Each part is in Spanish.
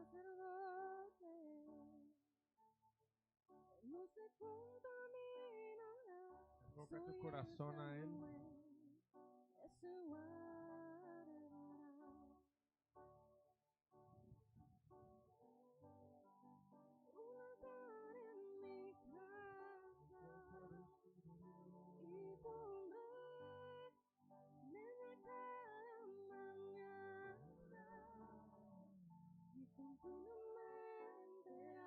sacerdote no se contaminará. Enfoca tu Soy el corazón a Él. que se guardará. Un altar en mi casa y pondré leña cada mañana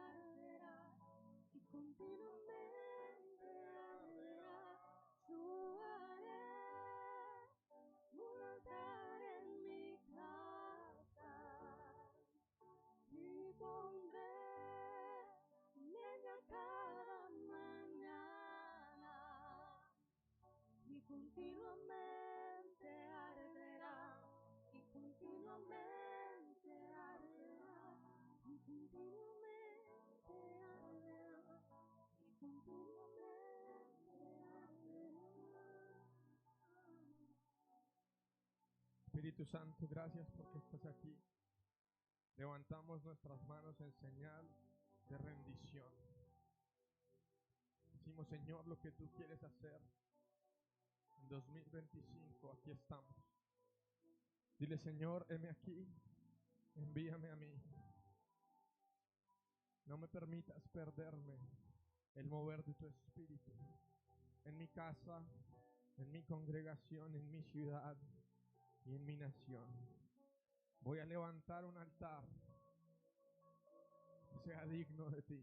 y continuamente arderá, y continuamente arderá. Yo haré un altar en mi casa y pondré leña cada mañana y continuamente arderá, y continuamente arderá, y continuamente arderá, y continuamente arderá. Espíritu Santo, gracias porque estás aquí. Levantamos nuestras manos en señal de rendición. Decimos, Señor, lo que tú quieres hacer en 2025, aquí estamos. Dile, Señor, heme aquí, envíame a mí. No me permitas perderme el mover de tu espíritu en mi casa, en mi congregación, en mi ciudad y en mi nación. Voy a levantar un altar que sea digno de ti.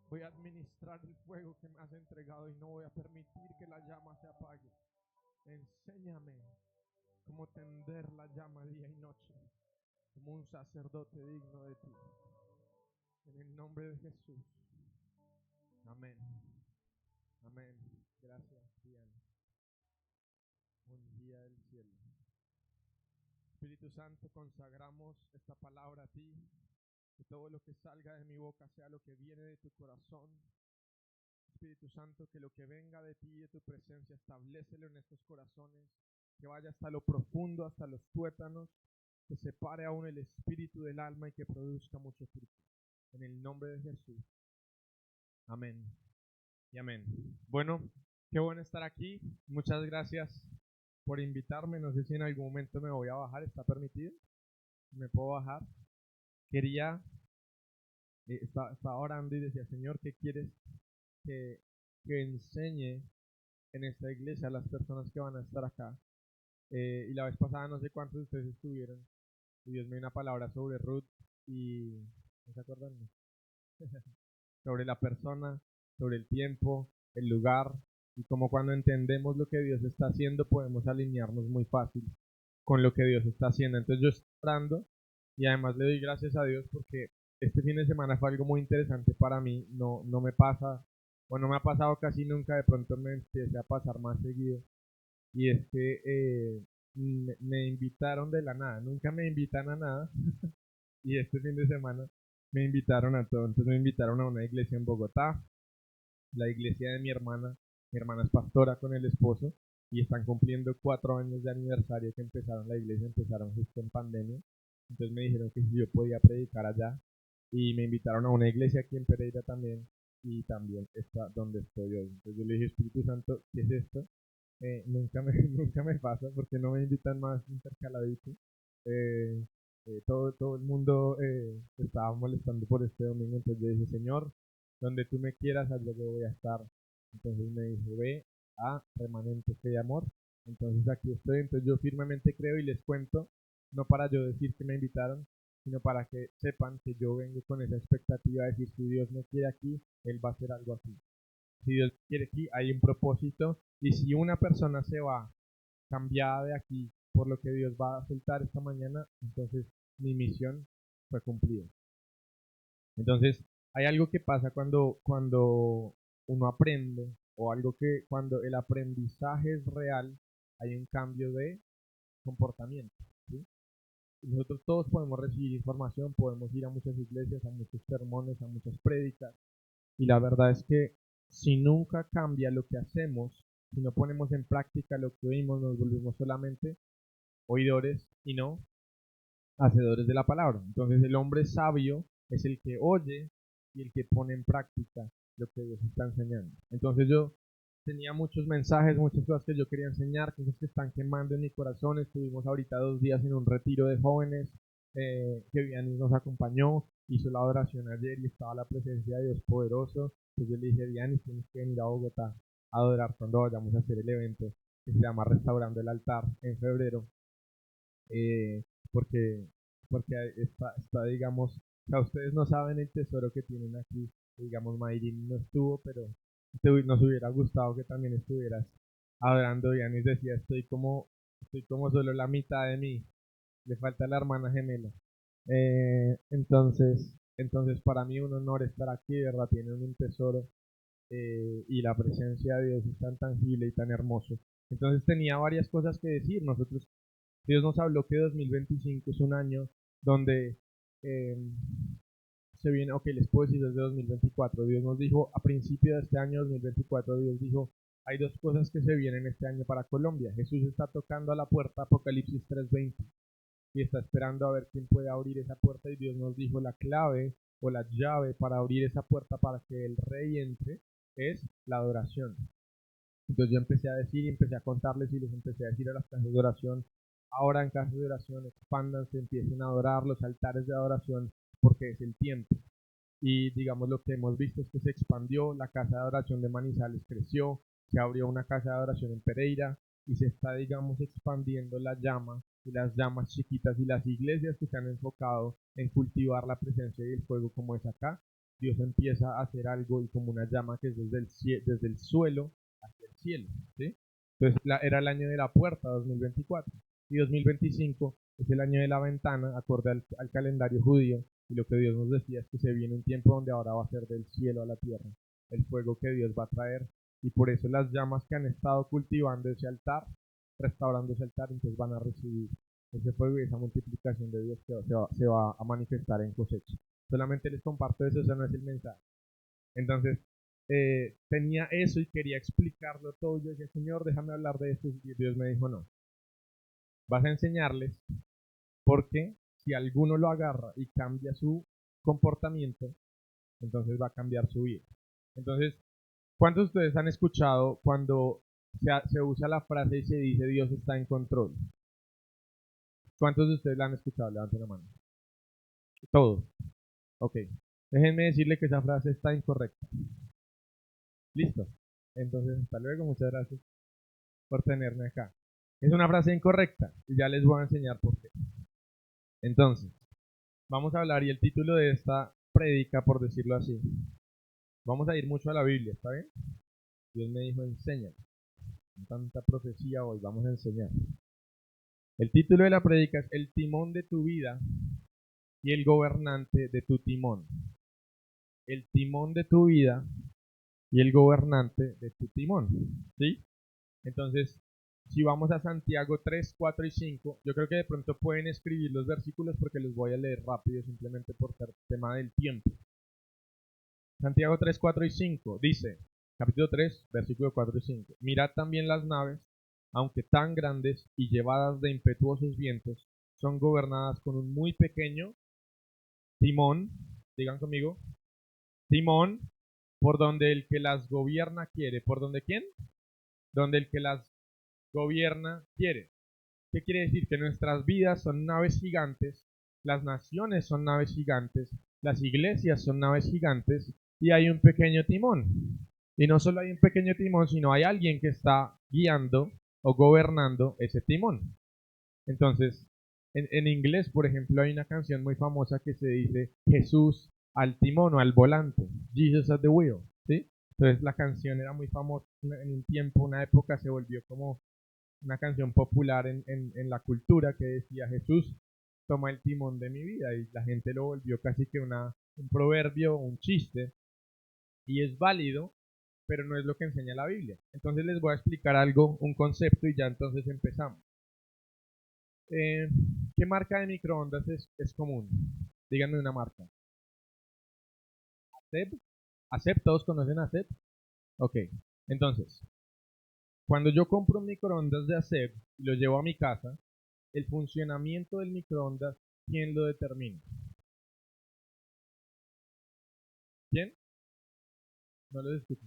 Voy a administrar el fuego que me has entregado y no voy a permitir que la llama se apague. Enséñame cómo tender la llama día y noche, como un sacerdote digno de ti. En el nombre de Jesús. Amén. Amén. Gracias, bien. Un día del cielo. Espíritu Santo, consagramos esta palabra a ti. Que todo lo que salga de mi boca sea lo que viene de tu corazón. Espíritu Santo, que lo que venga de ti y de tu presencia, establécelo en estos corazones, que vaya hasta lo profundo, hasta los tuétanos, que separe aún el espíritu del alma y que produzca mucho fruto. En el nombre de Jesús. Amén y amén. Bueno, qué bueno estar aquí. Muchas gracias por invitarme. No sé si en algún momento me voy a bajar, ¿está permitido? ¿Me puedo bajar? Quería, estaba orando y decía, Señor, ¿qué quieres que enseñe en esta iglesia a las personas que van a estar acá? Y la vez pasada no sé cuántos de ustedes estuvieron y Dios me dio una palabra sobre Ruth y ¿no se acuerdan? Sobre la persona, sobre el tiempo, el lugar y como cuando entendemos lo que Dios está haciendo podemos alinearnos muy fácil con lo que Dios está haciendo. Entonces yo estoy orando y además le doy gracias a Dios porque este fin de semana fue algo muy interesante para mí. No me pasa, o no me ha pasado casi nunca, de pronto me empiece a pasar más seguido. Y es que me invitaron de la nada, nunca me invitan a nada. Y este fin de semana me invitaron a todo. Entonces me invitaron a una iglesia en Bogotá, la iglesia de mi hermana. Mi hermana es pastora con el esposo y están cumpliendo 4 años de aniversario que empezaron la iglesia, empezaron justo en pandemia. Entonces me dijeron que si yo podía predicar allá y me invitaron a una iglesia aquí en Pereira también y también está donde estoy hoy. Entonces yo le dije, Espíritu Santo, ¿qué es esto? Nunca me pasa porque no me invitan más intercaladito. Eh, todo el mundo estaba molestando por este domingo, entonces yo dije, Señor, donde tú me quieras, allá yo voy a estar. Entonces me dijo, ve a Remanente Fe y Amor. Entonces aquí estoy, entonces yo firmemente creo y les cuento, no para yo decir que me invitaron, sino para que sepan que yo vengo con esa expectativa de decir, si Dios me quiere aquí, Él va a hacer algo aquí. Si Dios quiere aquí, hay un propósito, y si una persona se va cambiada de aquí por lo que Dios va a soltar esta mañana, entonces mi misión fue cumplida. Entonces, hay algo que pasa cuando uno aprende, o algo que cuando el aprendizaje es real, hay un cambio de comportamiento. ¿Sí? Nosotros todos podemos recibir información, podemos ir a muchas iglesias, a muchos sermones, a muchas prédicas, y la verdad es que si nunca cambia lo que hacemos, si no ponemos en práctica lo que oímos, nos volvemos solamente oidores y no hacedores de la palabra. Entonces el hombre sabio es el que oye y el que pone en práctica lo que Dios está enseñando. Entonces yo tenía muchos mensajes, muchas cosas que yo quería enseñar, cosas que están quemando en mi corazón. Estuvimos ahorita 2 días en un retiro de jóvenes, que Vianney nos acompañó, hizo la oración ayer y estaba la presencia de Dios poderoso. Entonces yo le dije, Vianney, tienes que venir a Bogotá a adorar cuando vayamos a hacer el evento que se llama Restaurando el Altar en febrero, eh, porque, porque está, digamos, o sea, ustedes no saben el tesoro que tienen aquí. Digamos, Mayrin no estuvo, pero nos hubiera gustado que también estuvieras adorando. Yanis decía, estoy como solo la mitad de mí, le falta la hermana gemela. Entonces para mí un honor estar aquí, de verdad, tienen un tesoro, y la presencia de Dios es tan tangible y tan hermoso. Entonces tenía varias cosas que decir. Dios nos habló que 2025 es un año donde, eh, se viene, ok, les puedo decir desde 2024, Dios nos dijo, a principio de este año 2024, Dios dijo, hay dos cosas que se vienen este año para Colombia. Jesús está tocando a la puerta, Apocalipsis 3:20, y está esperando a ver quién puede abrir esa puerta, y Dios nos dijo la clave o la llave para abrir esa puerta para que el rey entre es la adoración. Entonces yo empecé a decir y empecé a contarles y les empecé a decir a las casas de oración, ahora en casas de oración expándanse, empiecen a adorar los altares de adoración porque es el tiempo. Y digamos lo que hemos visto es que se expandió, la casa de adoración de Manizales creció, se abrió una casa de adoración en Pereira y se está, digamos, expandiendo la llama y las llamas chiquitas y las iglesias que se han enfocado en cultivar la presencia y el fuego como es acá. Dios empieza a hacer algo y como una llama que es desde el suelo hacia el cielo, ¿sí? Entonces era el año de la puerta 2024 y 2025 es el año de la ventana acorde al calendario judío, y lo que Dios nos decía es que se viene un tiempo donde ahora va a ser del cielo a la tierra el fuego que Dios va a traer, y por eso las llamas que han estado cultivando ese altar, restaurando ese altar, entonces van a recibir ese fuego y esa multiplicación de Dios que se va a manifestar en cosecha. Solamente les comparto eso, ese no es el mensaje. Entonces, tenía eso y quería explicarlo todo. Yo decía, Señor, déjame hablar de esto. Y Dios me dijo, no, vas a enseñarles porque si alguno lo agarra y cambia su comportamiento, entonces va a cambiar su vida. Entonces, ¿cuántos de ustedes han escuchado cuando se usa la frase y se dice Dios está en control? ¿Cuántos de ustedes la han escuchado? Levanten la mano. Todos. Ok. Déjenme decirle que esa frase está incorrecta. Listo. Entonces, hasta luego. Muchas gracias por tenerme acá. Es una frase incorrecta y ya les voy a enseñar por qué. Entonces, vamos a hablar y el título de esta prédica, por decirlo así, vamos a ir mucho a la Biblia, ¿está bien? Dios me dijo, enseña. Con tanta profecía hoy, vamos a enseñar. El título de la prédica es El timón de tu vida y el gobernante de tu timón. El timón de tu vida y el gobernante de tu timón. ¿Sí? Entonces, si vamos a Santiago 3, 4 y 5, yo creo que de pronto pueden escribir los versículos porque los voy a leer rápido simplemente por ser tema del tiempo. Santiago 3, 4 y 5 dice, capítulo 3, versículo 4 y 5, mirad también las naves, aunque tan grandes y llevadas de impetuosos vientos, son gobernadas con un muy pequeño timón, digan conmigo, timón, por donde el que las gobierna quiere. ¿Por donde quién? Donde el que las gobierna quiere. ¿Qué quiere decir? Que nuestras vidas son naves gigantes, las naciones son naves gigantes, las iglesias son naves gigantes y hay un pequeño timón. Y no solo hay un pequeño timón, sino hay alguien que está guiando o gobernando ese timón. Entonces, en inglés, por ejemplo, hay una canción muy famosa que se dice Jesús al timón o al volante, Jesus at the wheel, ¿sí? Entonces la canción era muy famosa en un tiempo, una época se volvió como una canción popular en la cultura que decía Jesús toma el timón de mi vida, y la gente lo volvió casi que un proverbio, un chiste, y es válido, pero no es lo que enseña la Biblia. Entonces les voy a explicar algo, un concepto, y ya entonces empezamos. ¿Qué marca de microondas es común? Díganme una marca. ¿ACEP? ¿ACEP? ¿Todos conocen ACEP? Ok, entonces, cuando yo compro un microondas de ACEP y lo llevo a mi casa, el funcionamiento del microondas ¿quién lo determina? ¿Quién? No lo escucho.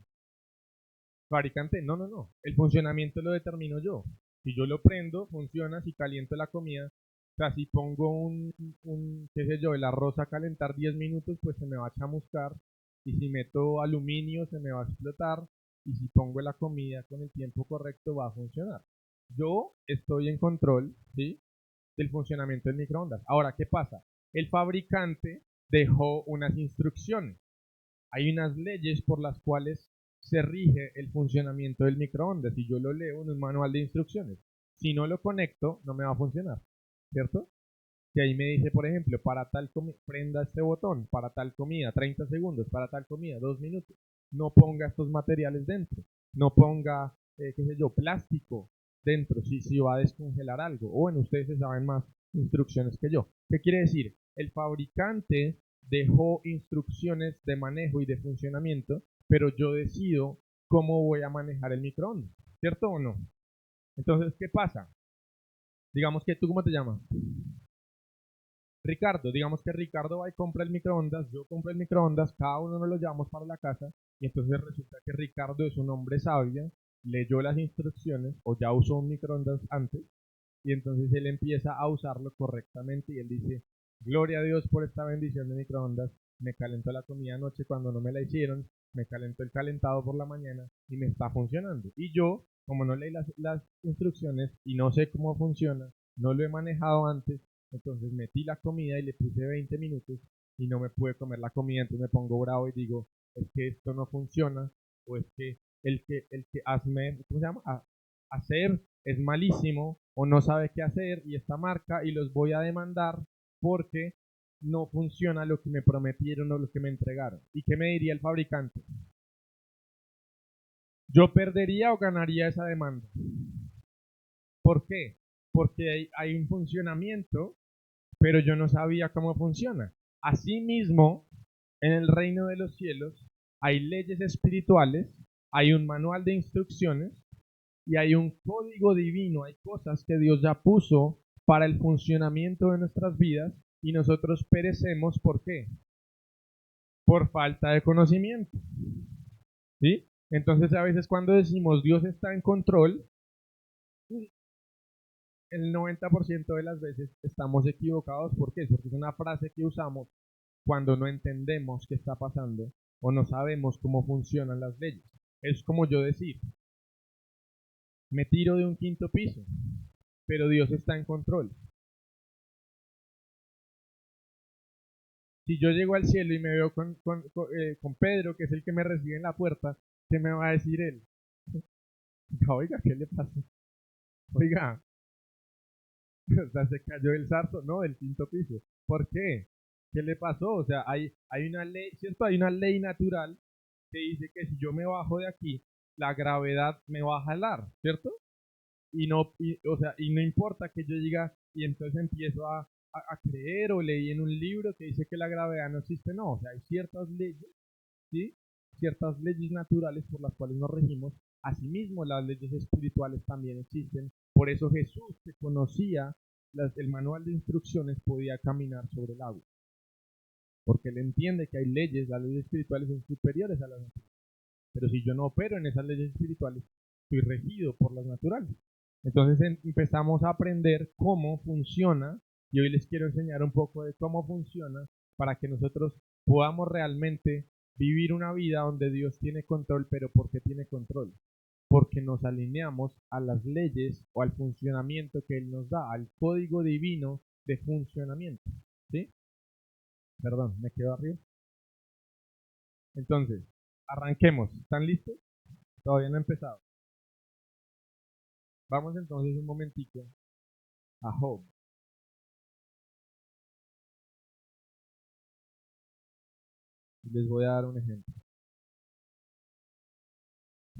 Fabricante, no, no, no. El funcionamiento lo determino yo. Si yo lo prendo, funciona. Si caliento la comida, o sea, si pongo qué sé yo, el arroz a calentar 10 minutos, pues se me va a chamuscar. Y si meto aluminio, se me va a explotar. Y si pongo la comida con el tiempo correcto, va a funcionar. Yo estoy en control, ¿sí?, del funcionamiento del microondas. Ahora, ¿qué pasa? El fabricante dejó unas instrucciones. Hay unas leyes por las cuales se rige el funcionamiento del microondas y yo lo leo en un manual de instrucciones. Si no lo conecto, no me va a funcionar, ¿cierto? Si ahí me dice, por ejemplo, para tal comida, prenda este botón, para tal comida, 30 segundos, para tal comida, 2 minutos, no ponga estos materiales dentro, no ponga, qué sé yo, plástico dentro, si va a descongelar algo. O bueno, ustedes saben más instrucciones que yo. ¿Qué quiere decir? El fabricante dejó instrucciones de manejo y de funcionamiento, pero yo decido cómo voy a manejar el microondas, ¿cierto o no? Entonces, ¿qué pasa? Digamos que tú, ¿cómo te llamas? Ricardo, digamos que Ricardo va y compra el microondas, yo compro el microondas, cada uno nos lo llevamos para la casa y entonces resulta que Ricardo es un hombre sabio, leyó las instrucciones o ya usó un microondas antes y entonces él empieza a usarlo correctamente y él dice, gloria a Dios por esta bendición de microondas, me calentó la comida anoche cuando no me la hicieron, me calentó el calentado por la mañana y me está funcionando. Y yo, como no leí las instrucciones y no sé cómo funciona, no lo he manejado antes, entonces metí la comida y le puse 20 minutos y no me pude comer la comida, entonces me pongo bravo y digo, es que esto no funciona, o es que el que hazme, ¿cómo se llama? Hacer es malísimo, o no sabe qué hacer, y esta marca, y los voy a demandar porque no funciona lo que me prometieron o lo que me entregaron. ¿Y qué me diría el fabricante? ¿Yo perdería o ganaría esa demanda? ¿Por qué? Porque hay un funcionamiento, pero yo no sabía cómo funciona. Asimismo, en el reino de los cielos hay leyes espirituales, hay un manual de instrucciones y hay un código divino, hay cosas que Dios ya puso para el funcionamiento de nuestras vidas y nosotros perecemos. ¿Por qué? Por falta de conocimiento. ¿Sí? Entonces a veces cuando decimos Dios está en control, el 90% de las veces estamos equivocados. ¿Por qué? Porque es una frase que usamos cuando no entendemos qué está pasando o no sabemos cómo funcionan las leyes. Es como yo decir, me tiro de un quinto piso, pero Dios está en control. Si yo llego al cielo y me veo con Pedro, que es el que me recibe en la puerta, ¿qué me va a decir él? Oiga, ¿qué le pasó? Oiga, o sea, se cayó el zarzo, no, del quinto piso. ¿Por qué? ¿Qué le pasó? O sea, hay una ley, ¿cierto? Hay una ley natural que dice que si yo me bajo de aquí, la gravedad me va a jalar, ¿cierto? O sea, y no importa que yo diga y entonces empiezo a creer o leí en un libro que dice que la gravedad no existe, no, o sea, hay ciertas leyes, ¿sí? Ciertas leyes naturales por las cuales nos regimos. Asimismo, las leyes espirituales también existen. Por eso Jesús, que conocía el manual de instrucciones, podía caminar sobre el agua. Porque él entiende que hay leyes, las leyes espirituales son superiores a las naturales. Pero si yo no opero en esas leyes espirituales, estoy regido por las naturales. Entonces empezamos a aprender cómo funciona y hoy les quiero enseñar un poco de cómo funciona para que nosotros podamos realmente vivir una vida donde Dios tiene control. Pero ¿por qué tiene control? Porque nos alineamos a las leyes o al funcionamiento que Él nos da, al código divino de funcionamiento. ¿Sí? Perdón, me quedo arriba. Entonces, arranquemos. ¿Están listos? Todavía no he empezado. Vamos entonces un momentico a Job. Les voy a dar un ejemplo.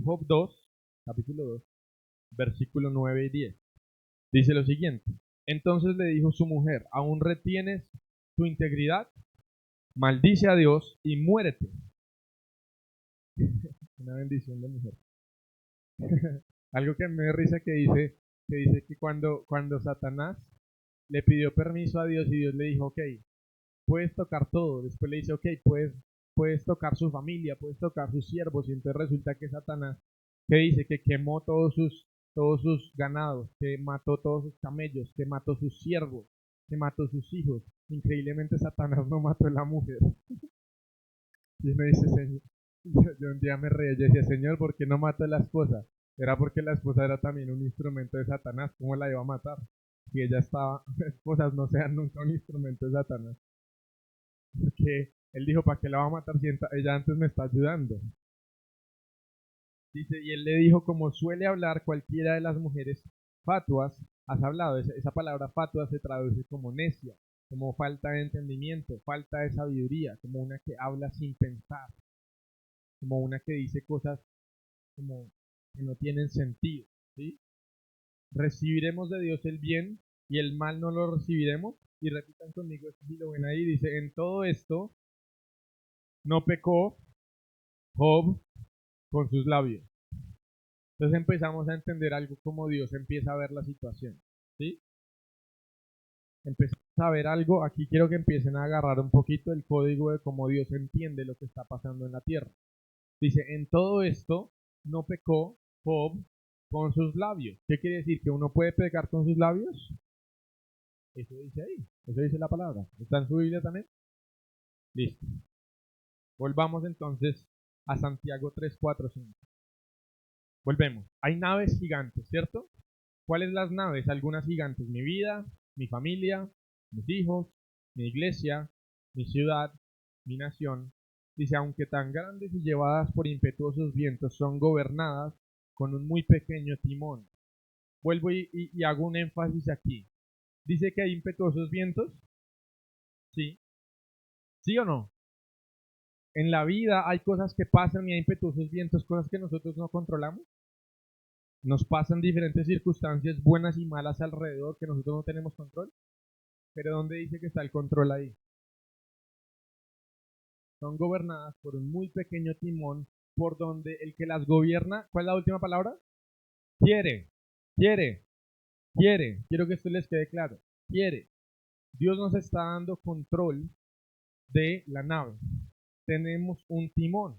Job 2, capítulo 2, versículo 9 y 10. Dice lo siguiente. Entonces le dijo su mujer, ¿aún retienes tu integridad? Maldice a Dios y muérete. Una bendición de mujer. Algo que me da risa que dice que cuando Satanás le pidió permiso a Dios y Dios le dijo, ok, puedes tocar todo. Después le dice, ok, puedes tocar su familia, puedes tocar sus siervos. Y entonces resulta que Satanás, que dice que quemó todos sus ganados, que mató todos sus camellos, que mató sus siervos, que mató sus hijos. Increíblemente Satanás no mató a la mujer. Y uno dice, Señor, yo un día me reí, yo decía, Señor, ¿por qué no mató a la esposa? Era porque la esposa era también un instrumento de Satanás. ¿Cómo la iba a matar? Si ella estaba, esposas no sean nunca un instrumento de Satanás. Porque él dijo, ¿para qué la va a matar si ella antes me está ayudando? Dice, y él le dijo, como suele hablar cualquiera de las mujeres fatuas, has hablado. Esa palabra fatua se traduce como necia, como falta de entendimiento, falta de sabiduría, como una que habla sin pensar, como una que dice cosas como que no tienen sentido. ¿Sí? Recibiremos de Dios el bien y el mal no lo recibiremos. Y repitan conmigo esto si lo ven ahí. Dice, en todo esto no pecó Job con sus labios. Entonces empezamos a entender algo como Dios empieza a ver la situación. ¿Sí? Empezamos a ver algo. Aquí quiero que empiecen a agarrar un poquito el código de cómo Dios entiende lo que está pasando en la tierra. Dice, en todo esto no pecó Job con sus labios. ¿Qué quiere decir? ¿Que uno puede pecar con sus labios? Eso dice ahí. Eso dice la palabra. ¿Está en su Biblia también? Listo. Volvamos entonces a Santiago 3, 4, 5. Volvemos. Hay naves gigantes, ¿cierto? ¿Cuáles las naves? Algunas gigantes. Mi vida, mi familia, mis hijos, mi iglesia, mi ciudad, mi nación. Dice, aunque tan grandes y llevadas por impetuosos vientos, son gobernadas con un muy pequeño timón. Vuelvo y hago un énfasis aquí. Dice que hay impetuosos vientos. Sí. ¿Sí o no? En la vida hay cosas que pasan y hay impetuosos vientos, cosas que nosotros no controlamos. Nos pasan diferentes circunstancias buenas y malas alrededor que nosotros no tenemos control. Pero ¿dónde dice que está el control ahí? Son gobernadas por un muy pequeño timón por donde el que las gobierna, ¿cuál es la última palabra? Quiere, quiere, quiere. Quiero que esto les quede claro. Quiere. Dios nos está dando control de la nave. Tenemos un timón.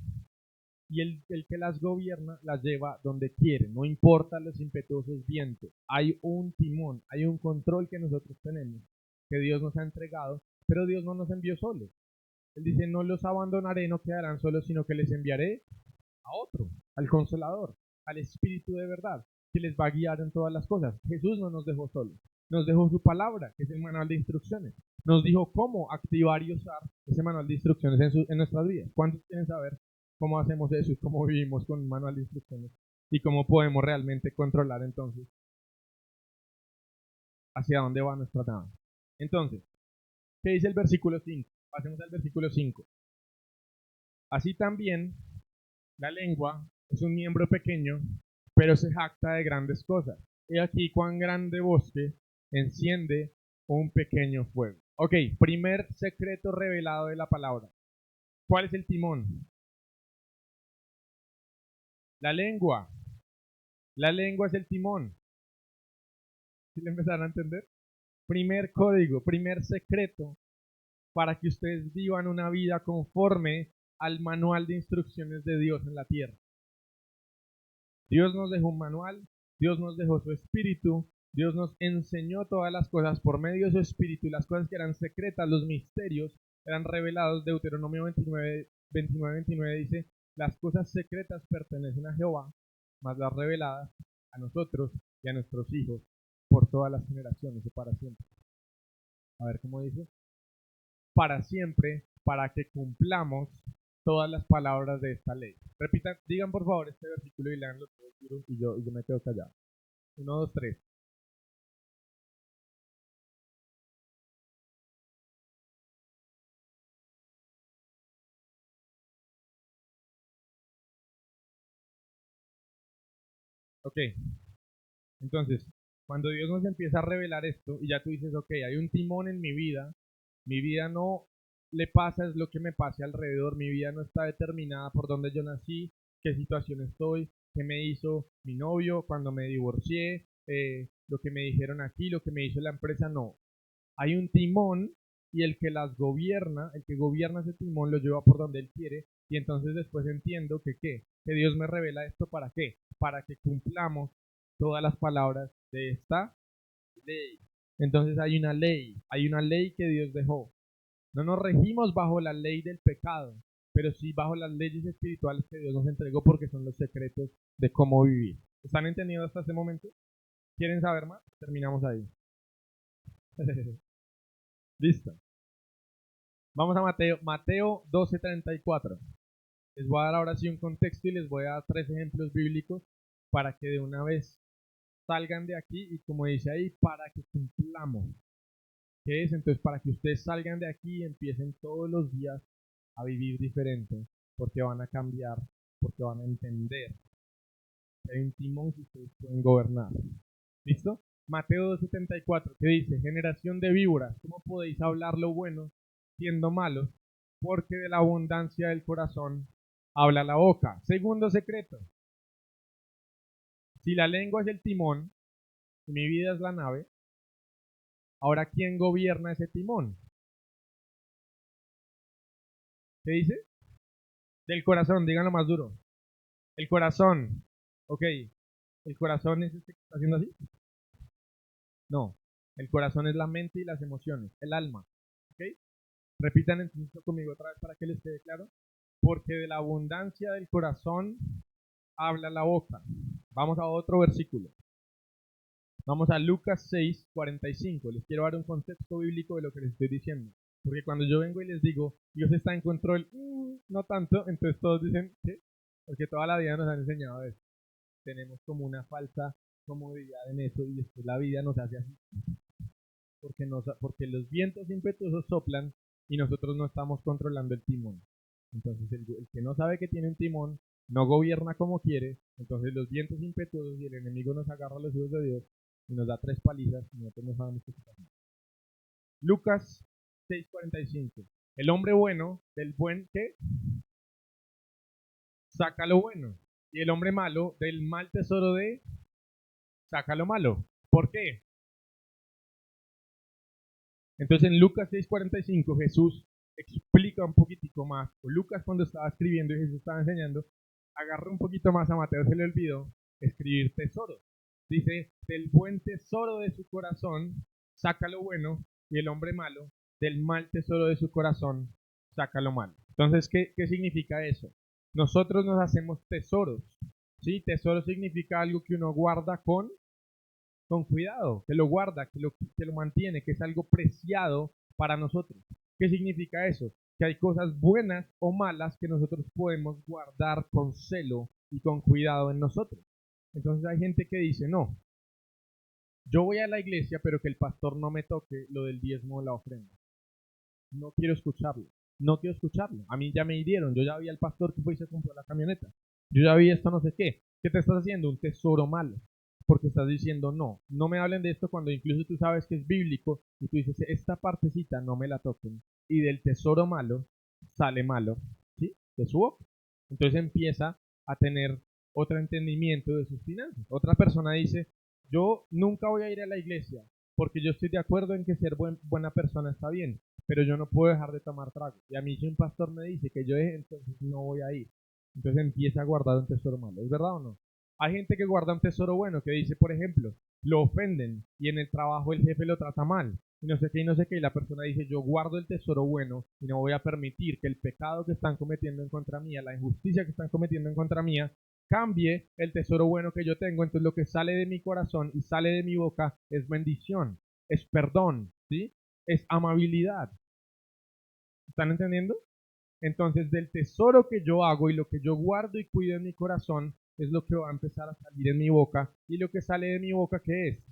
Y el que las gobierna las lleva donde quiere, no importa los impetuosos vientos. Hay un timón, hay un control que nosotros tenemos, que Dios nos ha entregado, pero Dios no nos envió solos. Él dice, no los abandonaré, no quedarán solos, sino que les enviaré a otro, al Consolador, al Espíritu de verdad, que les va a guiar en todas las cosas. Jesús no nos dejó solos, nos dejó su palabra, que es el manual de instrucciones. Nos dijo cómo activar y usar ese manual de instrucciones en nuestras vidas. ¿Cuántos quieren saber cómo hacemos eso y cómo vivimos con un manual de instrucciones? Y cómo podemos realmente controlar entonces hacia dónde va nuestra nave. Entonces, ¿qué dice el versículo 5? Pasemos al versículo 5. Así también la lengua es un miembro pequeño, pero se jacta de grandes cosas. He aquí cuán grande bosque enciende un pequeño fuego. Ok, primer secreto revelado de la palabra. ¿Cuál es el timón? La lengua. La lengua es el timón. ¿Sí le empezaron a entender? Primer código, primer secreto para que ustedes vivan una vida conforme al manual de instrucciones de Dios en la tierra. Dios nos dejó un manual, Dios nos dejó su espíritu, Dios nos enseñó todas las cosas por medio de su espíritu y las cosas que eran secretas, los misterios, eran revelados. Deuteronomio 29 dice, las cosas secretas pertenecen a Jehová, mas las reveladas a nosotros y a nuestros hijos por todas las generaciones y para siempre. A ver cómo dice. Para siempre, para que cumplamos todas las palabras de esta ley. Repitan, digan por favor este versículo y leanlo todos y yo me quedo callado. 1, 2, 3. Ok, entonces, cuando Dios nos empieza a revelar esto y ya tú dices, ok, hay un timón en mi vida no le pasa es lo que me pase alrededor, mi vida no está determinada por dónde yo nací, qué situación estoy, qué me hizo mi novio cuando me divorcié, lo que me dijeron aquí, lo que me hizo la empresa, no. Hay un timón y el que las gobierna, el que gobierna ese timón lo lleva por donde él quiere y entonces después entiendo que ¿qué? Que Dios me revela esto ¿para qué? Para que cumplamos todas las palabras de esta ley. Entonces hay una ley que Dios dejó. No nos regimos bajo la ley del pecado, pero sí bajo las leyes espirituales que Dios nos entregó porque son los secretos de cómo vivir. ¿Están entendiendo hasta este momento? ¿Quieren saber más? Terminamos ahí. Listo. Vamos a Mateo 12:34. Les voy a dar ahora sí un contexto y les voy a dar 3 ejemplos bíblicos para que de una vez salgan de aquí y como dice ahí, para que cumplamos. ¿Qué es? Entonces para que ustedes salgan de aquí y empiecen todos los días a vivir diferente, porque van a cambiar, porque van a entender que hay un timón que ustedes pueden gobernar. ¿Listo? Mateo 2:74, que dice, generación de víboras, ¿cómo podéis hablar lo bueno siendo malos? Porque de la abundancia del corazón habla la boca. Segundo secreto, si la lengua es el timón y mi vida es la nave, ahora ¿quién gobierna ese timón? ¿Qué dice? Del corazón, díganlo más duro. El corazón, ok, ¿el corazón es este que está haciendo así? No, el corazón es la mente y las emociones, el alma, ¿ok? Repitan entonces conmigo otra vez para que les quede claro. Porque de la abundancia del corazón habla la boca. Vamos a otro versículo. Vamos a Lucas 6:45. Les quiero dar un contexto bíblico de lo que les estoy diciendo. Porque cuando yo vengo y les digo, Dios está en control, no tanto, entonces todos dicen, ¿qué? Porque toda la vida nos han enseñado eso. Tenemos como una falsa comodidad en eso y después la vida nos hace así. Porque los vientos impetuosos soplan y nosotros no estamos controlando el timón. Entonces el que no sabe que tiene un timón no gobierna como quiere, entonces los vientos impetuosos y el enemigo nos agarra a los hijos de Dios y nos da 3 palizas y nosotros no sabemos qué está haciendo. Lucas 6:45. El hombre bueno, del buen que saca lo bueno, y el hombre malo, del mal tesoro de saca lo malo. ¿Por qué? Entonces en Lucas 6:45 Jesús explica un poquitico más, o Lucas cuando estaba escribiendo y Jesús estaba enseñando, agarra un poquito más a Mateo, se le olvidó escribir tesoro. Dice, del buen tesoro de su corazón saca lo bueno y el hombre malo, del mal tesoro de su corazón saca lo malo. Entonces, ¿qué significa eso? Nosotros nos hacemos tesoros. ¿Sí? Tesoro significa algo que uno guarda con cuidado, que lo guarda, que lo mantiene, que es algo preciado para nosotros. ¿Qué significa eso? Que hay cosas buenas o malas que nosotros podemos guardar con celo y con cuidado en nosotros. Entonces hay gente que dice, no, yo voy a la iglesia, pero que el pastor no me toque lo del diezmo o la ofrenda. No quiero escucharlo, no quiero escucharlo. A mí ya me hirieron, yo ya vi al pastor que fue y se compró la camioneta. Yo ya vi esto no sé qué. ¿Qué te estás haciendo? Un tesoro malo. Porque estás diciendo, no, no me hablen de esto cuando incluso tú sabes que es bíblico y tú dices, esta partecita no me la toquen. Y del tesoro malo sale malo, ¿sí? De su boca. Entonces empieza a tener otro entendimiento de sus finanzas. Otra persona dice, yo nunca voy a ir a la iglesia porque yo estoy de acuerdo en que ser buena persona está bien, pero yo no puedo dejar de tomar trago. Y a mí si un pastor me dice que yo deje, entonces no voy a ir. Entonces empieza a guardar un tesoro malo. ¿Es verdad o no? Hay gente que guarda un tesoro bueno, que dice, por ejemplo, lo ofenden y en el trabajo el jefe lo trata mal y no sé qué y no sé qué y la persona dice, yo guardo el tesoro bueno y no voy a permitir que el pecado que están cometiendo en contra mía, la injusticia que están cometiendo en contra mía, cambie el tesoro bueno que yo tengo. Entonces lo que sale de mi corazón y sale de mi boca es bendición, es perdón, ¿sí? Es amabilidad. ¿Están entendiendo? Entonces, del tesoro que yo hago y lo que yo guardo y cuido en mi corazón es lo que va a empezar a salir en mi boca. Y lo que sale de mi boca, ¿qué es?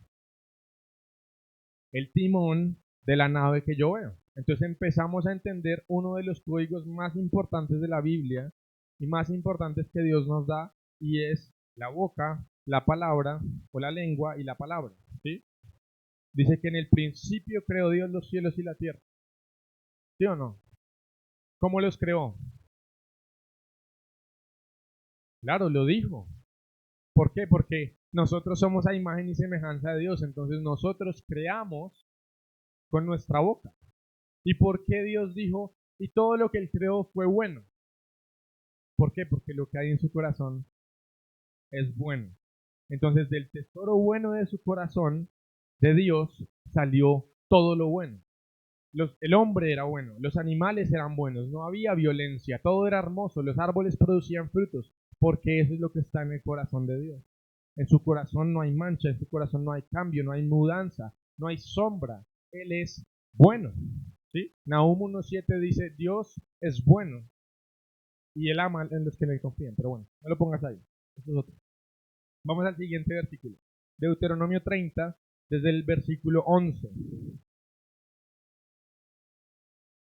El timón de la nave que yo veo. Entonces empezamos a entender uno de los códigos más importantes de la Biblia y más importantes que Dios nos da, y es la boca, la palabra o la lengua y la palabra. ¿Sí? Dice que en el principio creó Dios los cielos y la tierra. ¿Sí o no? ¿Cómo los creó? Claro, lo dijo. ¿Por qué? Porque nosotros somos a imagen y semejanza de Dios, entonces nosotros creamos con nuestra boca. ¿Y por qué Dios dijo, y todo lo que Él creó fue bueno? ¿Por qué? Porque lo que hay en su corazón es bueno. Entonces, del tesoro bueno de su corazón, de Dios, salió todo lo bueno. El hombre era bueno, los animales eran buenos, no había violencia, todo era hermoso, los árboles producían frutos, porque eso es lo que está en el corazón de Dios. En su corazón no hay mancha, en su corazón no hay cambio, no hay mudanza, no hay sombra. Él es bueno. ¿Sí? Nahum 1:7 dice, Dios es bueno y Él ama en los que en Él confían. Pero bueno, no lo pongas ahí. Eso es otro. Vamos al siguiente versículo. Deuteronomio 30, desde el versículo 11.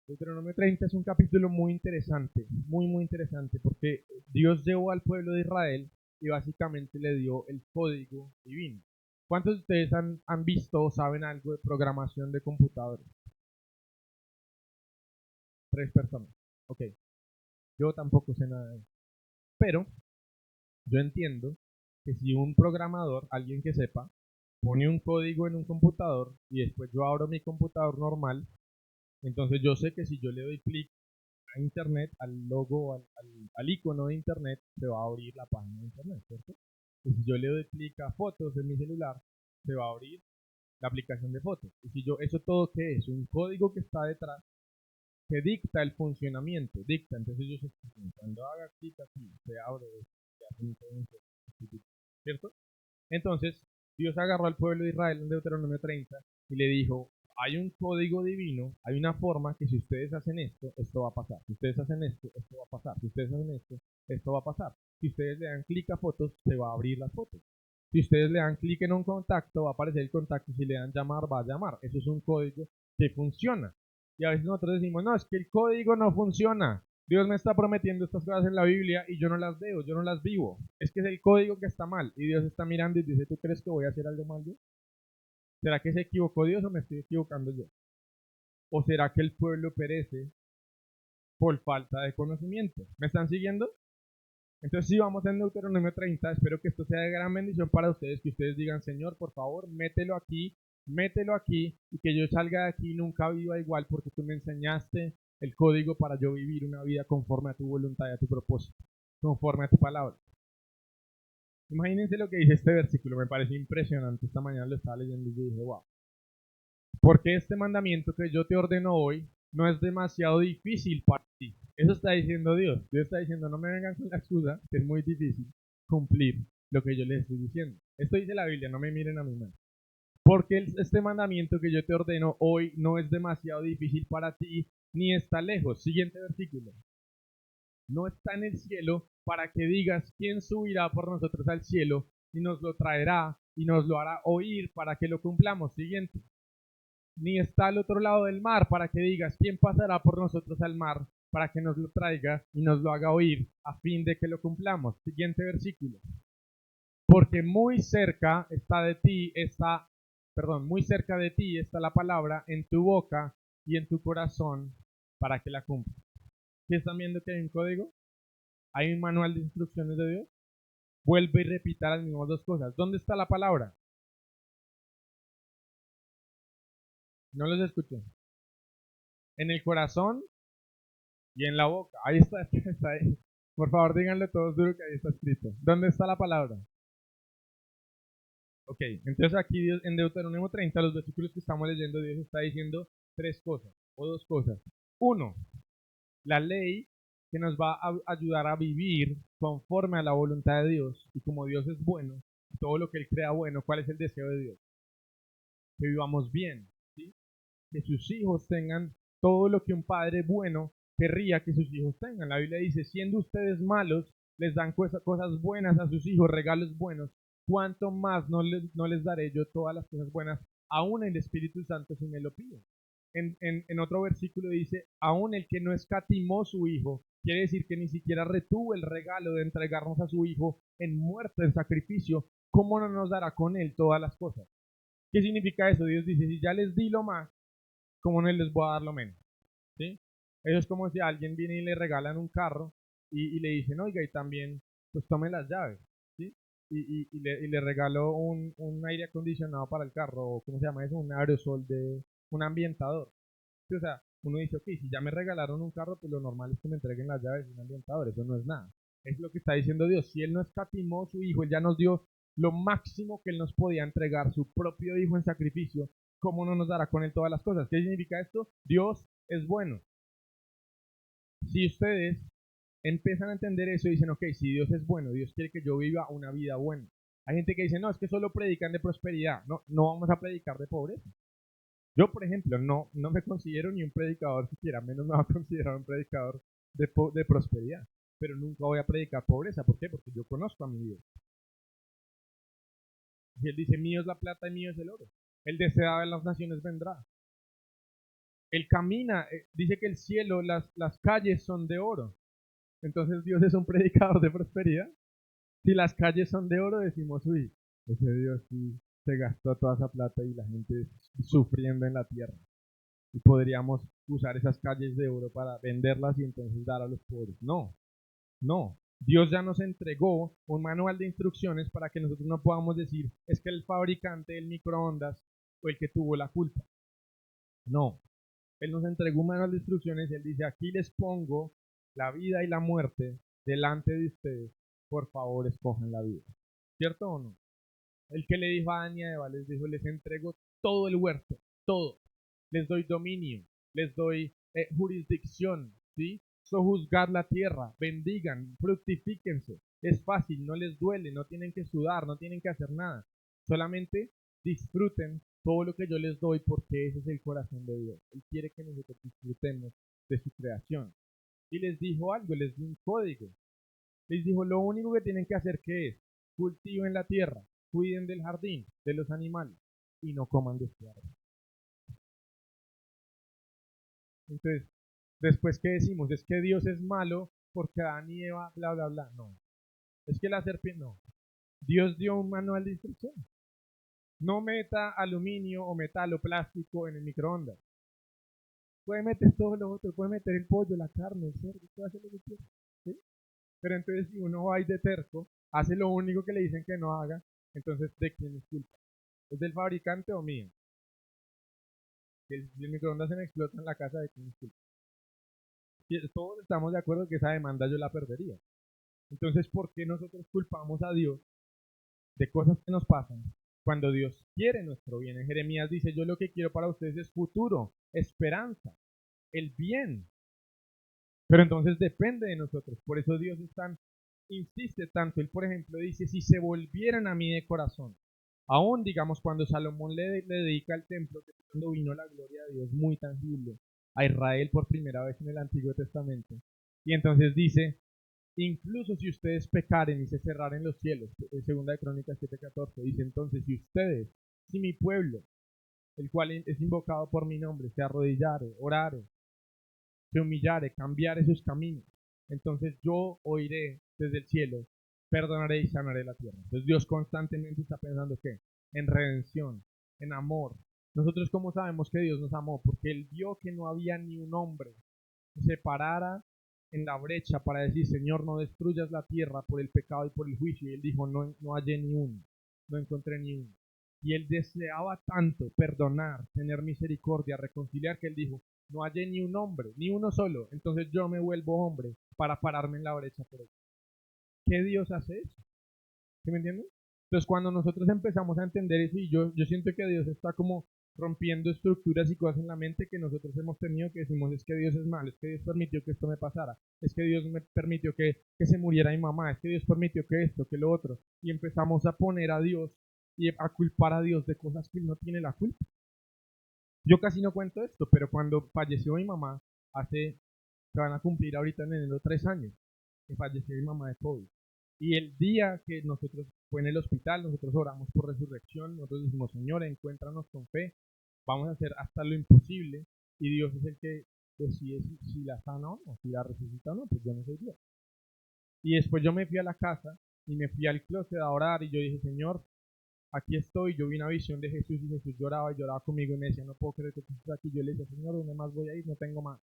Deuteronomio 30 es un capítulo muy interesante, muy interesante, porque Dios llevó al pueblo de Israel y básicamente le dio el código divino. ¿Cuántos de ustedes han visto o saben algo de programación de computadores? 3 personas. Ok, yo tampoco sé nada de eso. Pero yo entiendo que si un programador, alguien que sepa, pone un código en un computador y después yo abro mi computador normal, entonces yo sé que si yo le doy clic a internet, al logo, al icono de internet, se va a abrir la página de internet, ¿cierto? Y si yo le doy clic a fotos en mi celular, se va a abrir la aplicación de fotos. Y si yo, ¿eso todo qué es? Un código que está detrás que dicta el funcionamiento, dicta. Entonces yo sé que cuando haga clic aquí, se abre, se hace un ¿cierto? Entonces, Dios agarró al pueblo de Israel en Deuteronomio 30 y le dijo, hay un código divino, hay una forma que si ustedes hacen esto, esto va a pasar. Si ustedes hacen esto, esto va a pasar. Si ustedes hacen esto va a pasar. Si ustedes le dan clic a fotos, se va a abrir las fotos. Si ustedes le dan clic en un contacto, va a aparecer el contacto. Si le dan llamar, va a llamar. Eso es un código que funciona. Y a veces nosotros decimos, no, es que el código no funciona. Dios me está prometiendo estas cosas en la Biblia y yo no las veo, yo no las vivo. Es que es el código que está mal. Y Dios está mirando y dice, ¿tú crees que voy a hacer algo mal yo? ¿Será que se equivocó Dios o me estoy equivocando yo? ¿O será que el pueblo perece por falta de conocimiento? ¿Me están siguiendo? Entonces, si vamos en Deuteronomio 30, espero que esto sea de gran bendición para ustedes, que ustedes digan, Señor, por favor, mételo aquí, y que yo salga de aquí y nunca viva igual, porque tú me enseñaste el código para yo vivir una vida conforme a tu voluntad y a tu propósito, conforme a tu palabra. Imagínense lo que dice este versículo, me parece impresionante. Esta mañana lo estaba leyendo y yo dije, wow. Porque este mandamiento que yo te ordeno hoy no es demasiado difícil para ti. Eso está diciendo Dios. Dios está diciendo, no me vengan con la excusa, que es muy difícil cumplir lo que yo les estoy diciendo. Esto dice la Biblia, no me miren a mí mal. Porque este mandamiento que yo te ordeno hoy no es demasiado difícil para ti, ni está lejos. Siguiente versículo. No está en el cielo para que digas quién subirá por nosotros al cielo y nos lo traerá y nos lo hará oír para que lo cumplamos. Siguiente. Ni está al otro lado del mar para que digas quién pasará por nosotros al mar para que nos lo traiga y nos lo haga oír a fin de que lo cumplamos. Siguiente versículo. Porque muy cerca está la palabra en tu boca y en tu corazón para que la cumplas. ¿Sí están viendo que hay un código? ¿Hay un manual de instrucciones de Dios? Vuelve y repita las mismas dos cosas. ¿Dónde está la palabra? No los escucho. En el corazón y en la boca. Ahí está, está ahí. Por favor, díganle todos duro que ahí está escrito. ¿Dónde está la palabra? Ok, entonces aquí Dios, en Deuteronomio 30, los versículos que estamos leyendo, Dios está diciendo 3 cosas, o 2 cosas. 1, la ley que nos va a ayudar a vivir conforme a la voluntad de Dios. Y como Dios es bueno, todo lo que Él crea bueno, ¿cuál es el deseo de Dios? Que vivamos bien, ¿sí? Que sus hijos tengan todo lo que un padre bueno querría que sus hijos tengan. La Biblia dice, siendo ustedes malos, les dan cosas buenas a sus hijos, regalos buenos, ¿cuánto más no les daré yo todas las cosas buenas, aún el Espíritu Santo si me lo piden? En otro versículo dice, aún el que no escatimó su hijo, quiere decir que ni siquiera retuvo el regalo de entregarnos a su hijo en muerte, en sacrificio, ¿cómo no nos dará con él todas las cosas? ¿Qué significa eso? Dios dice, si ya les di lo más, ¿cómo no les voy a dar lo menos? ¿Sí? Eso es como si alguien viene y le regalan un carro y le dicen, oiga, y también, pues tome las llaves, ¿sí? Y le regaló un aire acondicionado para el carro, o ¿cómo se llama eso? Un aerosol un ambientador. Sí, o sea, uno dice, ok, si ya me regalaron un carro, pues lo normal es que me entreguen las llaves de un ambientador, eso no es nada. Es lo que está diciendo Dios. Si Él no escatimó a su Hijo, Él ya nos dio lo máximo que Él nos podía entregar, su propio Hijo en sacrificio, ¿cómo no nos dará con Él todas las cosas? ¿Qué significa esto? Dios es bueno. Si ustedes empiezan a entender eso y dicen, ok, si Dios es bueno, Dios quiere que yo viva una vida buena. Hay gente que dice, no, es que solo predican de prosperidad. No, no vamos a predicar de pobreza. Yo, por ejemplo, no me considero ni un predicador siquiera, menos me va a considerar un predicador de prosperidad. Pero nunca voy a predicar pobreza. ¿Por qué? Porque yo conozco a mi Dios. Y Él dice, mío es la plata y mío es el oro. Él desea de las naciones vendrá. Él camina, dice que el cielo, las calles son de oro. Entonces Dios es un predicador de prosperidad. Si las calles son de oro, decimos, uy, ese Dios sí se gastó toda esa plata y la gente sufriendo en la tierra. Y podríamos usar esas calles de oro para venderlas y entonces dar a los pobres. No, no. Dios ya nos entregó un manual de instrucciones para que nosotros no podamos decir, es que el fabricante del microondas fue el que tuvo la culpa. No. Él nos entregó un manual de instrucciones y Él dice, aquí les pongo la vida y la muerte delante de ustedes. Por favor, escojan la vida. ¿Cierto o no? El que le dijo a Adán y a Eva, les dijo, les entrego todo el huerto, todo. Les doy dominio, les doy jurisdicción, ¿sí? Sojuzgar la tierra, bendigan, fructifíquense. Es fácil, no les duele, no tienen que sudar, no tienen que hacer nada. Solamente disfruten todo lo que yo les doy porque ese es el corazón de Dios. Él quiere que nosotros disfrutemos de su creación. Y les dijo algo, les dio un código. Les dijo, lo único que tienen que hacer que es, cultiven la tierra, cuiden del jardín, de los animales, y no coman de este árbol. Entonces, después, ¿qué decimos? Es que Dios es malo porque Adán y Eva, bla, bla, bla. No. Es que la serpiente, no. Dios dio un manual de instrucciones. No meta aluminio o metal o plástico en el microondas. Puede meter todo lo otro, puede meter el pollo, la carne, el cerdo, puede hacer lo que quiera. ¿Sí? Pero entonces si uno va y de terco, hace lo único que le dicen que no haga, entonces ¿de quién es culpa? ¿Es del fabricante o mío? Si el microondas se me explota en la casa, ¿de quién es culpa? Y todos estamos de acuerdo que esa demanda yo la perdería. Entonces, ¿por qué nosotros culpamos a Dios de cosas que nos pasan cuando Dios quiere nuestro bien? En Jeremías dice, yo lo que quiero para ustedes es futuro, esperanza, el bien. Pero entonces depende de nosotros. Por eso Dios insiste tanto. Él, por ejemplo, dice, si se volvieran a mí de corazón, aún digamos cuando Salomón le dedica al templo, que cuando vino la gloria de Dios muy tangible a Israel por primera vez en el Antiguo Testamento. Y entonces dice, incluso si ustedes pecaren y se cerraren los cielos, en 2 de Crónicas 7:14, dice entonces, si mi pueblo, el cual es invocado por mi nombre, se arrodillare, orare, se humillare, cambiare sus caminos, entonces yo oiré desde el cielo, perdonaré y sanaré la tierra. Entonces Dios constantemente está pensando ¿qué? En redención, en amor. Nosotros cómo sabemos que Dios nos amó, porque Él vio que no había ni un hombre que se parara en la brecha para decir, Señor, no destruyas la tierra por el pecado y por el juicio. Y Él dijo, no hallé ni uno, no encontré ni uno. Y Él deseaba tanto perdonar, tener misericordia, reconciliar, que Él dijo, no hallé ni un hombre, ni uno solo, entonces yo me vuelvo hombre para pararme en la brecha por él. ¿Qué Dios hace eso? ¿Sí me entienden? Entonces cuando nosotros empezamos a entender eso, y yo siento que Dios está como rompiendo estructuras y cosas en la mente que nosotros hemos tenido, que decimos, es que Dios es malo, es que Dios permitió que esto me pasara, es que Dios me permitió que se muriera mi mamá, es que Dios permitió que esto, que lo otro, y empezamos a poner a Dios y a culpar a Dios de cosas que Él no tiene la culpa. Yo casi no cuento esto, pero cuando falleció mi mamá, se van a cumplir ahorita en enero 3 años, que falleció mi mamá de COVID. Y el día que nosotros fue en el hospital, nosotros oramos por resurrección, nosotros dijimos, Señor, encuéntranos con fe, vamos a hacer hasta lo imposible, y Dios es el que decide si la sana o no, si la resucita o no, pues yo no soy Dios. Y después yo me fui a la casa y me fui al closet a orar y yo dije, Señor, aquí estoy, yo vi una visión de Jesús y Jesús lloraba y lloraba conmigo y me decía, no puedo creer que tú estés aquí. Yo le decía, Señor, ¿dónde más voy a ir? No tengo más.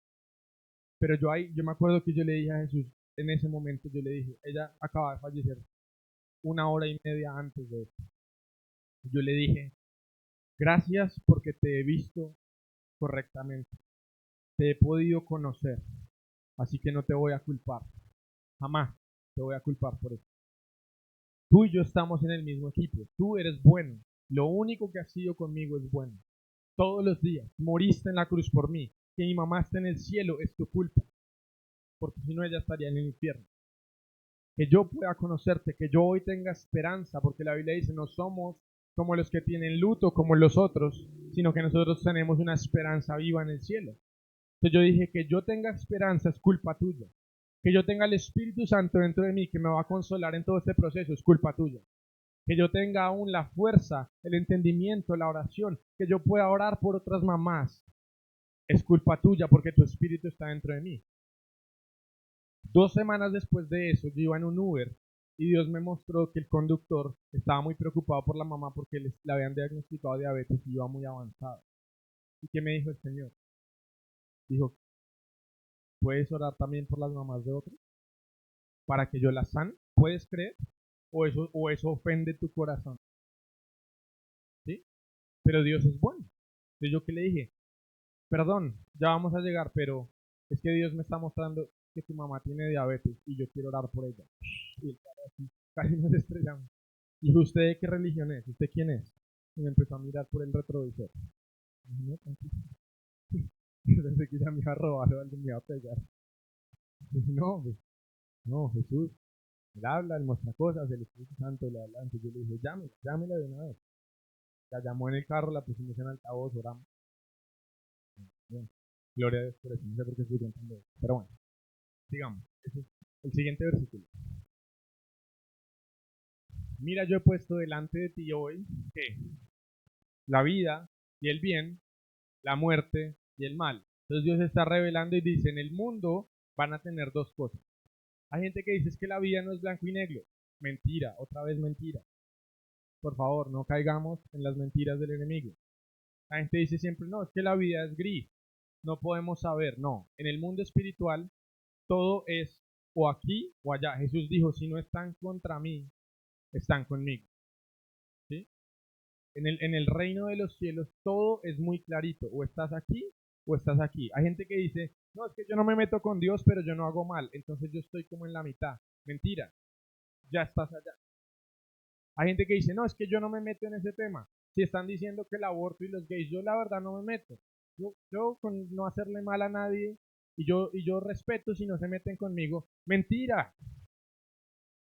Pero yo me acuerdo que yo le dije a Jesús, en ese momento yo le dije, ella acaba de fallecer 1 hora y media antes de esto. Yo le dije, gracias porque te he visto correctamente. Te he podido conocer, así que no te voy a culpar. Jamás te voy a culpar por eso. Tú y yo estamos en el mismo equipo. Tú eres bueno. Lo único que has sido conmigo es bueno. Todos los días moriste en la cruz por mí. Que mi mamá esté en el cielo es tu culpa, porque si no ella estaría en el infierno. Que yo pueda conocerte, que yo hoy tenga esperanza, porque la Biblia dice, no somos como los que tienen luto, como los otros, sino que nosotros tenemos una esperanza viva en el cielo. Entonces yo dije, que yo tenga esperanza es culpa tuya. Que yo tenga el Espíritu Santo dentro de mí que me va a consolar en todo este proceso es culpa tuya. Que yo tenga aún la fuerza, el entendimiento, la oración, que yo pueda orar por otras mamás, es culpa tuya porque tu Espíritu está dentro de mí. 2 semanas después de eso, yo iba en un Uber y Dios me mostró que el conductor estaba muy preocupado por la mamá porque le habían diagnosticado diabetes y iba muy avanzado. ¿Y qué me dijo el Señor? Dijo, ¿puedes orar también por las mamás de otros para que yo las sane? ¿Puedes creer? ¿O eso ofende tu corazón? ¿Sí? Pero Dios es bueno. Entonces yo que le dije, perdón, ya vamos a llegar, pero es que Dios me está mostrando que tu mamá tiene diabetes y yo quiero orar por ella. Y el cara así, casi nos estrellamos. Y dijo, ¿usted de qué religión es? ¿Usted quién es? Y me empezó a mirar por el retrovisor. Y dije, no, tranquilo. Yo pensé que ya me iba a robar o alguien me iba a pegar. Y dije, no, pues, no, Jesús. Él habla, él muestra cosas, el Espíritu Santo le habla. Entonces yo le dije, llámela de una vez. La llamó en el carro, la pusimos en altavoz, oramos. Bien. Gloria a Dios por eso. No sé por qué estoy contando eso. Pero bueno, sigamos. Ese es el siguiente versículo. Mira, yo he puesto delante de ti hoy que la vida y el bien, la muerte y el mal. Entonces Dios está revelando y dice, en el mundo van a tener dos cosas. Hay gente que dice es que la vida no es blanco y negro. Mentira, otra vez mentira. Por favor, no caigamos en las mentiras del enemigo. La gente dice siempre, no, es que la vida es gris. No podemos saber. No, en el mundo espiritual todo es o aquí o allá. Jesús dijo, si no están contra mí, están conmigo. ¿Sí? En el reino de los cielos todo es muy clarito. O estás aquí o estás aquí. Hay gente que dice, no, es que yo no me meto con Dios, pero yo no hago mal. Entonces yo estoy como en la mitad. Mentira, ya estás allá. Hay gente que dice, no, es que yo no me meto en ese tema. Si están diciendo que el aborto y los gays, yo la verdad no me meto. Yo con no hacerle mal a nadie y yo respeto si no se meten conmigo. Mentira.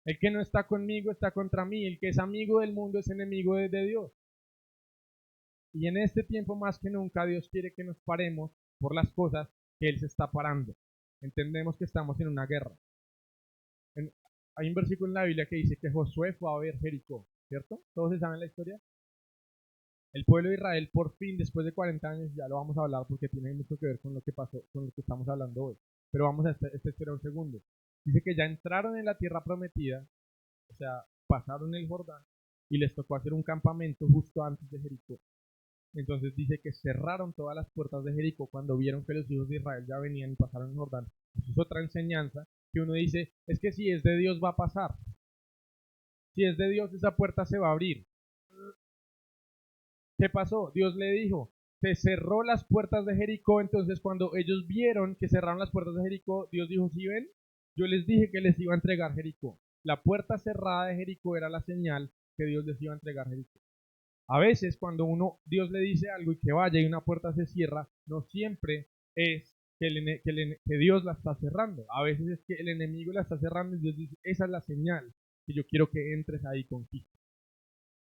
El que no está conmigo está contra mí. El que es amigo del mundo es enemigo de Dios. Y en este tiempo más que nunca Dios quiere que nos paremos por las cosas que Él se está parando. Entendemos que estamos en una guerra. En- Hay un versículo en la Biblia que dice que Josué fue a ver Jericó, ¿cierto? ¿Todos se saben la historia? El pueblo de Israel por fin, después de 40 años, ya lo vamos a hablar porque tiene mucho que ver con lo que pasó, con lo que estamos hablando hoy. Pero vamos a esperar un segundo. Dice que ya entraron en la tierra prometida, o sea, pasaron el Jordán y les tocó hacer un campamento justo antes de Jericó. Entonces dice que cerraron todas las puertas de Jericó cuando vieron que los hijos de Israel ya venían y pasaron el Jordán. Eso es otra enseñanza que uno dice, es que si es de Dios va a pasar. Si es de Dios esa puerta se va a abrir. ¿Qué pasó? Dios le dijo, se cerró las puertas de Jericó, entonces cuando ellos vieron que cerraron las puertas de Jericó, Dios dijo, ¿sí ven? Yo les dije que les iba a entregar Jericó. La puerta cerrada de Jericó era la señal que Dios les iba a entregar Jericó. A veces cuando Dios le dice algo y que vaya y una puerta se cierra, no siempre es que Dios la está cerrando. A veces es que el enemigo la está cerrando y Dios dice, esa es la señal que yo quiero que entres ahí contigo.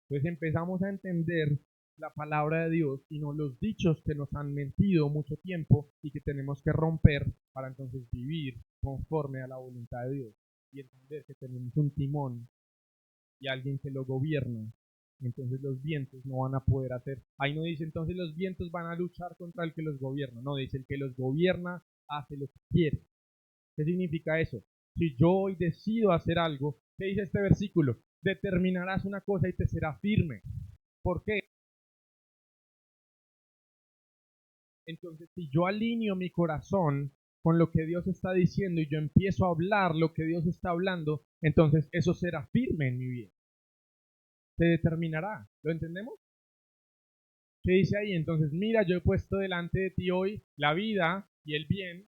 Entonces empezamos a entender la palabra de Dios y no los dichos que nos han mentido mucho tiempo y que tenemos que romper para entonces vivir conforme a la voluntad de Dios y entender que tenemos un timón y alguien que lo gobierna. Entonces los vientos no van a poder hacer. Ahí no dice entonces los vientos van a luchar contra el que los gobierna. No, dice el que los gobierna hace lo que quiere. ¿Qué significa eso? Si yo hoy decido hacer algo, ¿qué dice este versículo? Determinarás una cosa y te será firme. ¿Por qué? Entonces, si yo alineo mi corazón con lo que Dios está diciendo y yo empiezo a hablar lo que Dios está hablando, entonces eso será firme en mi vida. Se determinará. ¿Lo entendemos? ¿Qué dice ahí? Entonces, mira, yo he puesto delante de ti hoy la vida y el bien,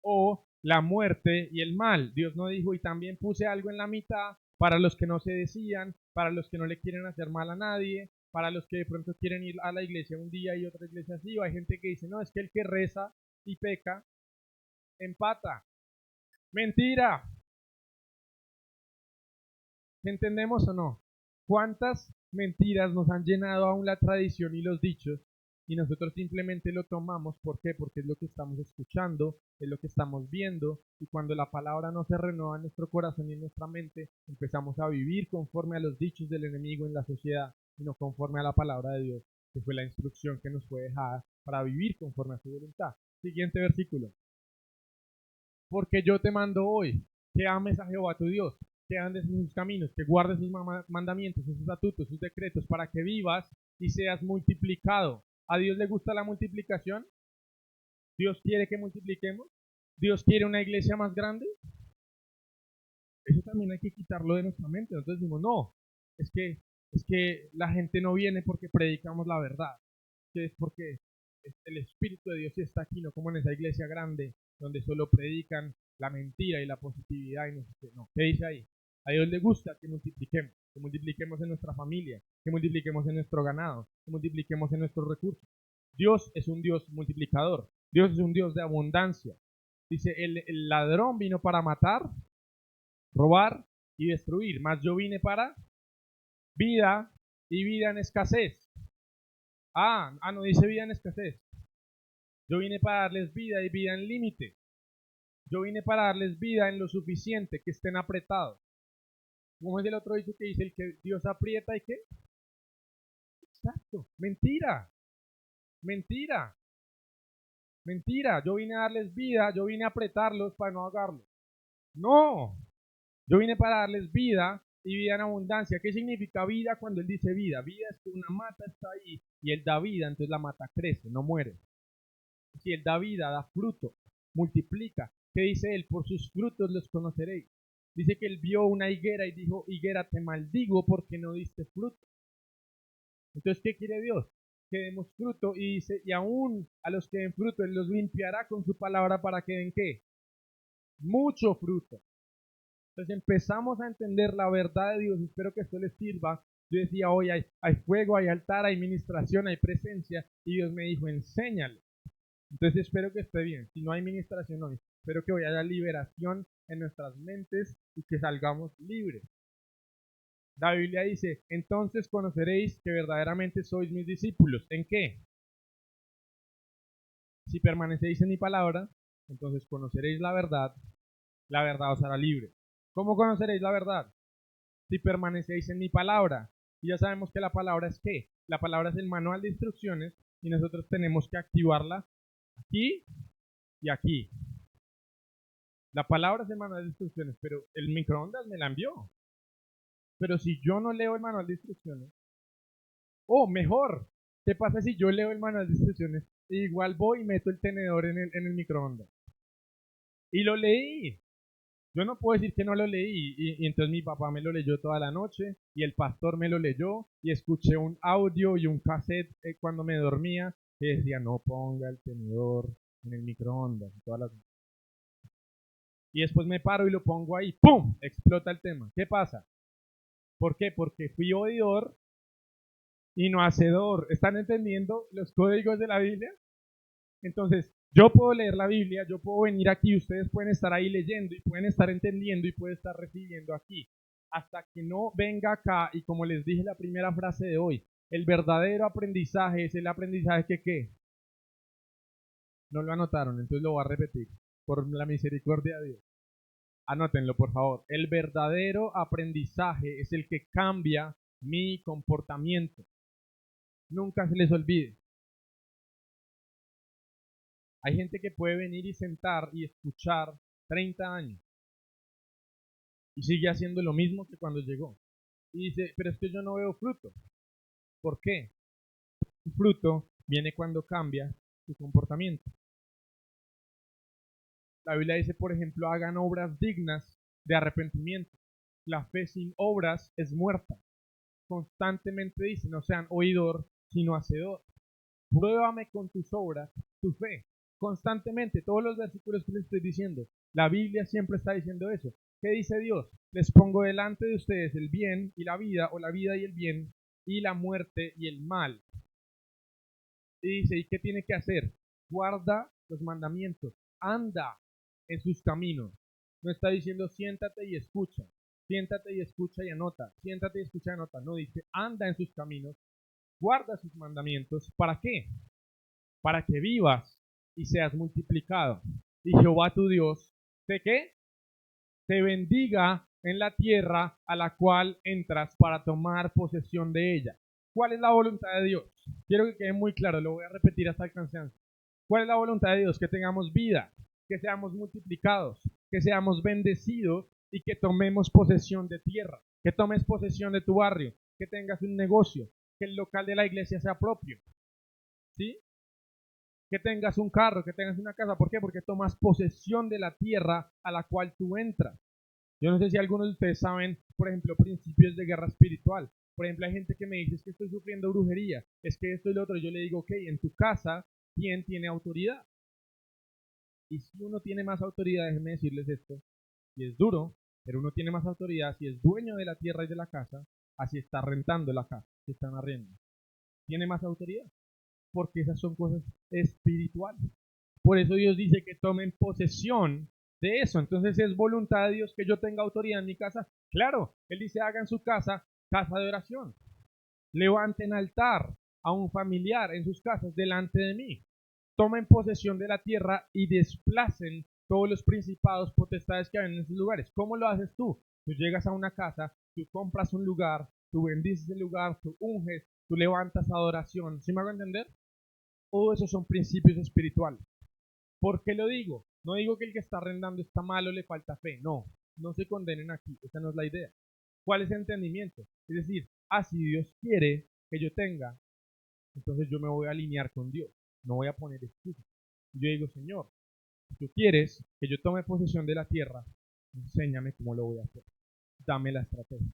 o la muerte y el mal. Dios no dijo, y también puse algo en la mitad para los que no se decían, para los que no le quieren hacer mal a nadie, para los que de pronto quieren ir a la iglesia un día y otra iglesia así, o hay gente que dice, no, es que el que reza y peca, empata. Mentira. ¿Entendemos o no? ¿Cuántas mentiras nos han llenado aún la tradición y los dichos y nosotros simplemente lo tomamos? ¿Por qué? Porque es lo que estamos escuchando, es lo que estamos viendo, y cuando la palabra no se renueva en nuestro corazón y en nuestra mente, empezamos a vivir conforme a los dichos del enemigo en la sociedad y no conforme a la palabra de Dios, que fue la instrucción que nos fue dejada para vivir conforme a su voluntad. Siguiente versículo. Porque yo te mando hoy que ames a Jehová tu Dios, que andes en sus caminos, que guardes sus mandamientos, sus estatutos, sus decretos, para que vivas y seas multiplicado. ¿A Dios le gusta la multiplicación? ¿Dios quiere que multipliquemos? ¿Dios quiere una iglesia más grande? Eso también hay que quitarlo de nuestra mente. Nosotros decimos, no, es que la gente no viene porque predicamos la verdad, que es porque el Espíritu de Dios sí está aquí, no como en esa iglesia grande donde solo predican la mentira y la positividad y no sé qué. No, ¿qué dice ahí? A Dios le gusta que multipliquemos en nuestra familia, que multipliquemos en nuestro ganado, que multipliquemos en nuestros recursos. Dios es un Dios multiplicador, Dios es un Dios de abundancia. Dice, el ladrón vino para matar, robar y destruir, mas yo vine para vida y vida en escasez. No dice vida en escasez. Yo vine para darles vida y vida en límite. Yo vine para darles vida en lo suficiente, que estén apretados. ¿Cómo es el otro dicho que dice el que Dios aprieta y qué? Exacto. Mentira. Mentira. Mentira. Yo vine a darles vida, yo vine a apretarlos para no ahogarlos. No. Yo vine para darles vida y vida en abundancia. ¿Qué significa vida cuando Él dice vida? Vida es que una mata está ahí y Él da vida, entonces la mata crece, no muere. Si Él da vida, da fruto, multiplica. ¿Qué dice Él? Por sus frutos los conoceréis. Dice que Él vio una higuera y dijo, higuera, te maldigo porque no diste fruto. Entonces, ¿qué quiere Dios? Que demos fruto, y dice, y aún a los que den fruto, Él los limpiará con su palabra para que den ¿qué? Mucho fruto. Entonces empezamos a entender la verdad de Dios. Espero que esto les sirva. Yo decía, hoy hay fuego, hay altar, hay ministración, hay presencia. Y Dios me dijo, enséñale. Entonces espero que esté bien. Si no hay ministración hoy, espero que hoy haya liberación en nuestras mentes y que salgamos libres. La Biblia dice, entonces conoceréis que verdaderamente sois mis discípulos. ¿En qué? Si permanecéis en mi palabra, entonces conoceréis la verdad os hará libre. ¿Cómo conoceréis la verdad? Si permanecéis en mi palabra. Y ya sabemos que la palabra es ¿qué? La palabra es el manual de instrucciones y nosotros tenemos que activarla aquí y aquí. La palabra es el manual de instrucciones, pero el microondas me la envió. Pero si yo no leo el manual de instrucciones, mejor, ¿qué pasa si yo leo el manual de instrucciones? Igual voy y meto el tenedor en el microondas. Y lo leí. Yo no puedo decir que no lo leí, y entonces mi papá me lo leyó toda la noche, y el pastor me lo leyó, y escuché un audio y un cassette cuando me dormía, que decía, no ponga el tenedor en el microondas, y todas las... Y después me paro y lo pongo ahí, ¡pum! Explota el tema. ¿Qué pasa? ¿Por qué? Porque fui oidor y no hacedor. ¿Están entendiendo los códigos de la Biblia? Entonces, yo puedo leer la Biblia, yo puedo venir aquí, ustedes pueden estar ahí leyendo y pueden estar entendiendo y pueden estar recibiendo aquí. Hasta que no venga acá, y como les dije la primera frase de hoy, el verdadero aprendizaje es el aprendizaje que ¿qué? No lo anotaron, entonces lo voy a repetir, por la misericordia de Dios. Anótenlo, por favor. El verdadero aprendizaje es el que cambia mi comportamiento. Nunca se les olvide. Hay gente que puede venir y sentar y escuchar 30 años y sigue haciendo lo mismo que cuando llegó. Y dice, pero es que yo no veo fruto. ¿Por qué? Un fruto viene cuando cambia tu comportamiento. La Biblia dice, por ejemplo, hagan obras dignas de arrepentimiento. La fe sin obras es muerta. Constantemente dice, no sean oidor, sino hacedor. Pruébame con tus obras, tu fe, constantemente, todos los versículos que les estoy diciendo. La Biblia siempre está diciendo eso. ¿Qué dice Dios? Les pongo delante de ustedes el bien y la vida, o la vida y el bien, y la muerte y el mal. Y dice, ¿y qué tiene que hacer? Guarda los mandamientos, anda en sus caminos. No está diciendo siéntate y escucha y anota, siéntate y escucha y anota. No, dice anda en sus caminos, guarda sus mandamientos. ¿Para qué? Para que vivas y seas multiplicado. Y Jehová tu Dios, ¿de qué? Te bendiga en la tierra a la cual entras para tomar posesión de ella. ¿Cuál es la voluntad de Dios? Quiero que quede muy claro, lo voy a repetir hasta el cansancio. ¿Cuál es la voluntad de Dios? Que tengamos vida, que seamos multiplicados, que seamos bendecidos y que tomemos posesión de tierra, que tomes posesión de tu barrio, que tengas un negocio, que el local de la iglesia sea propio, ¿sí? Que tengas un carro, que tengas una casa. ¿Por qué? Porque tomas posesión de la tierra a la cual tú entras. Yo no sé si algunos de ustedes saben, por ejemplo, principios de guerra espiritual. Por ejemplo, hay gente que me dice, es que estoy sufriendo brujería, es que esto y lo otro. Yo le digo, ok, en tu casa, ¿quién tiene autoridad? Y si uno tiene más autoridad, déjenme decirles esto, y es duro, pero uno tiene más autoridad si es dueño de la tierra y de la casa, así está rentando la casa, si están arriendo. Tiene más autoridad, porque esas son cosas espirituales. Por eso Dios dice que tomen posesión de eso. Entonces, ¿es voluntad de Dios que yo tenga autoridad en mi casa? Claro, Él dice, hagan su casa casa de oración. Levanten altar a un familiar en sus casas delante de mí. Tomen posesión de la tierra y desplacen todos los principados, potestades que hay en esos lugares. ¿Cómo lo haces tú? Tú llegas a una casa, tú compras un lugar, tú bendices el lugar, tú unges, tú levantas adoración. ¿Sí me hago entender? Todos esos son principios espirituales. ¿Por qué lo digo? No digo que el que está arrendando está malo, le falta fe. No, no se condenen aquí. Esa no es la idea. ¿Cuál es el entendimiento? Es decir, si Dios quiere que yo tenga, entonces yo me voy a alinear con Dios. No voy a poner excusas. Yo digo, Señor, si tú quieres que yo tome posesión de la tierra, enséñame cómo lo voy a hacer. Dame la estrategia.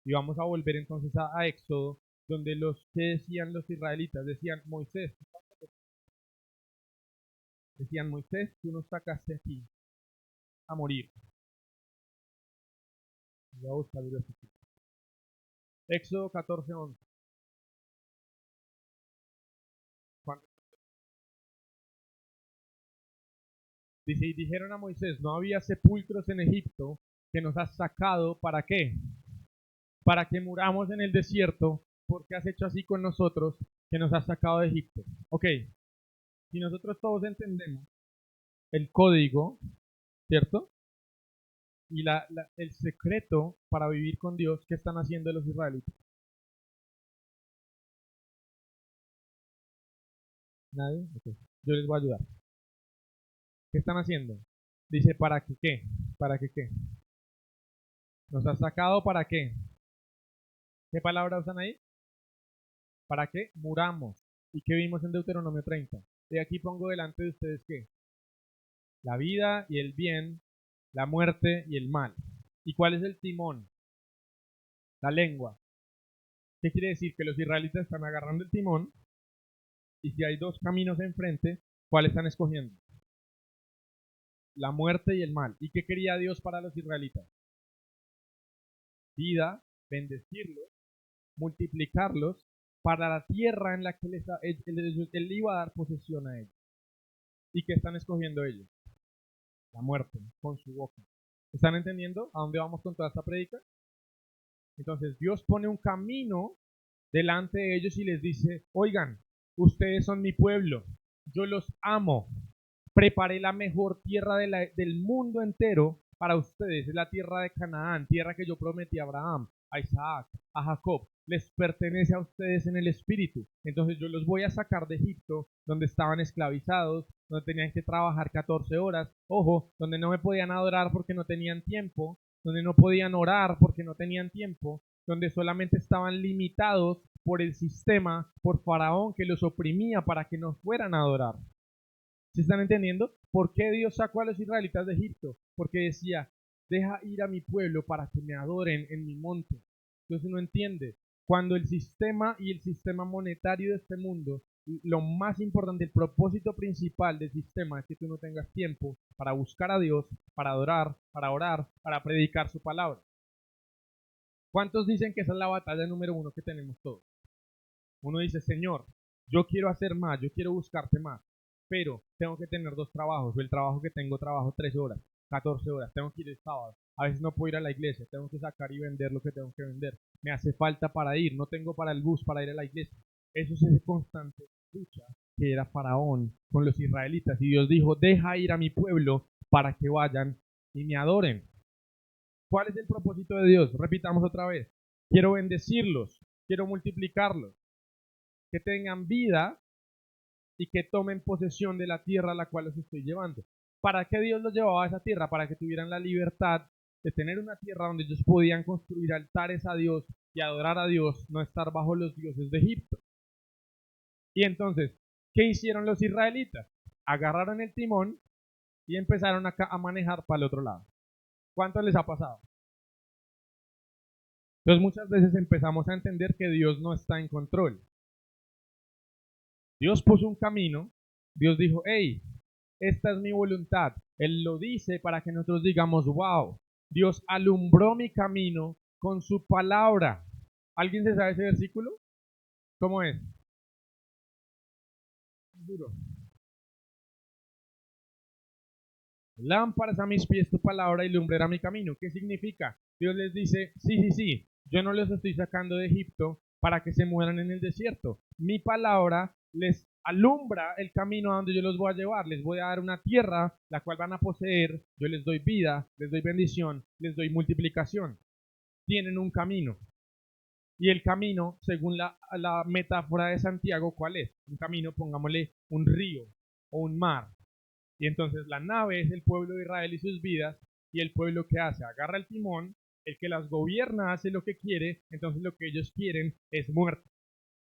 Y vamos a volver entonces a Éxodo, donde los que decían los israelitas, decían, Moisés, tú nos sacaste aquí a morir. Voy a buscar el versículo. Éxodo 14:11. Dice, y dijeron a Moisés, no había sepulcros en Egipto que nos has sacado, ¿para qué? Para que muramos en el desierto, porque has hecho así con nosotros, que nos has sacado de Egipto. Ok, si nosotros todos entendemos el código, ¿cierto? Y el secreto para vivir con Dios, ¿qué están haciendo los israelitas? ¿Nadie? Okay. Yo les voy a ayudar. ¿Qué están haciendo? Dice, ¿para que qué? ¿Para que qué? ¿Nos has sacado para qué? ¿Qué palabra usan ahí? ¿Para qué? Muramos. ¿Y qué vimos en Deuteronomio 30? Y aquí pongo delante de ustedes qué? La vida y el bien, la muerte y el mal. ¿Y cuál es el timón? La lengua. ¿Qué quiere decir? Que los israelitas están agarrando el timón y si hay dos caminos enfrente, ¿cuál están escogiendo? La muerte y el mal. ¿Y qué quería Dios para los israelitas? Vida, bendecirlos, multiplicarlos para la tierra en la que él iba a dar posesión a ellos. ¿Y qué están escogiendo ellos? La muerte con su boca. ¿Están entendiendo a dónde vamos con toda esta predica? Entonces Dios pone un camino delante de ellos y les dice, oigan, ustedes son mi pueblo, yo los amo, preparé la mejor tierra del mundo entero para ustedes, es la tierra de Canaán, tierra que yo prometí a Abraham, a Isaac, a Jacob, les pertenece a ustedes en el espíritu. Entonces yo los voy a sacar de Egipto, donde estaban esclavizados, donde tenían que trabajar 14 horas, ojo, donde no me podían adorar porque no tenían tiempo, donde no podían orar porque no tenían tiempo, donde solamente estaban limitados por el sistema, por Faraón que los oprimía para que no fueran a adorar. ¿Se están entendiendo? ¿Por qué Dios sacó a los israelitas de Egipto? Porque decía, deja ir a mi pueblo para que me adoren en mi monte. Entonces uno entiende, Cuando el sistema y el sistema monetario de este mundo, lo más importante, el propósito principal del sistema es que tú no tengas tiempo para buscar a Dios, para adorar, para orar, para predicar su palabra. ¿Cuántos dicen que esa es la batalla número uno que tenemos todos? Uno dice, Señor, yo quiero hacer más, yo quiero buscarte más, pero tengo que tener 2 trabajos, o el trabajo que tengo trabajo 13 horas, 14 horas, tengo que ir el sábado, a veces no puedo ir a la iglesia, tengo que sacar y vender lo que tengo que vender, me hace falta para ir, no tengo para el bus para ir a la iglesia. Eso es esa constante lucha que era Faraón con los israelitas, y Dios dijo, deja ir a mi pueblo para que vayan y me adoren. ¿Cuál es el propósito de Dios? Repitamos otra vez. Quiero bendecirlos, quiero multiplicarlos, que tengan vida y que tomen posesión de la tierra a la cual los estoy llevando. ¿Para qué Dios los llevaba a esa tierra? Para que tuvieran la libertad de tener una tierra donde ellos podían construir altares a Dios y adorar a Dios, no estar bajo los dioses de Egipto. Y entonces, ¿qué hicieron los israelitas? Agarraron el timón y empezaron a manejar para el otro lado. ¿Cuánto les ha pasado? Entonces muchas veces empezamos a entender que Dios no está en control. Dios puso un camino, Dios dijo, hey, esta es mi voluntad. Él lo dice para que nosotros digamos, wow, Dios alumbró mi camino con su palabra. ¿Alguien se sabe ese versículo? ¿Cómo es? Duro. Lámparas a mis pies tu palabra y lumbrera mi camino. ¿Qué significa? Dios les dice, sí, yo no los estoy sacando de Egipto para que se mueran en el desierto. Mi palabra les alumbra el camino a donde yo los voy a llevar. Les voy a dar una tierra, la cual van a poseer. Yo les doy vida, les doy bendición, les doy multiplicación. Tienen un camino. Y el camino, según la metáfora de Santiago, ¿cuál es? Un camino, pongámosle un río o un mar. Y entonces la nave es el pueblo de Israel y sus vidas, y el pueblo que hace, agarra el timón, el que las gobierna hace lo que quiere, entonces lo que ellos quieren es muerte.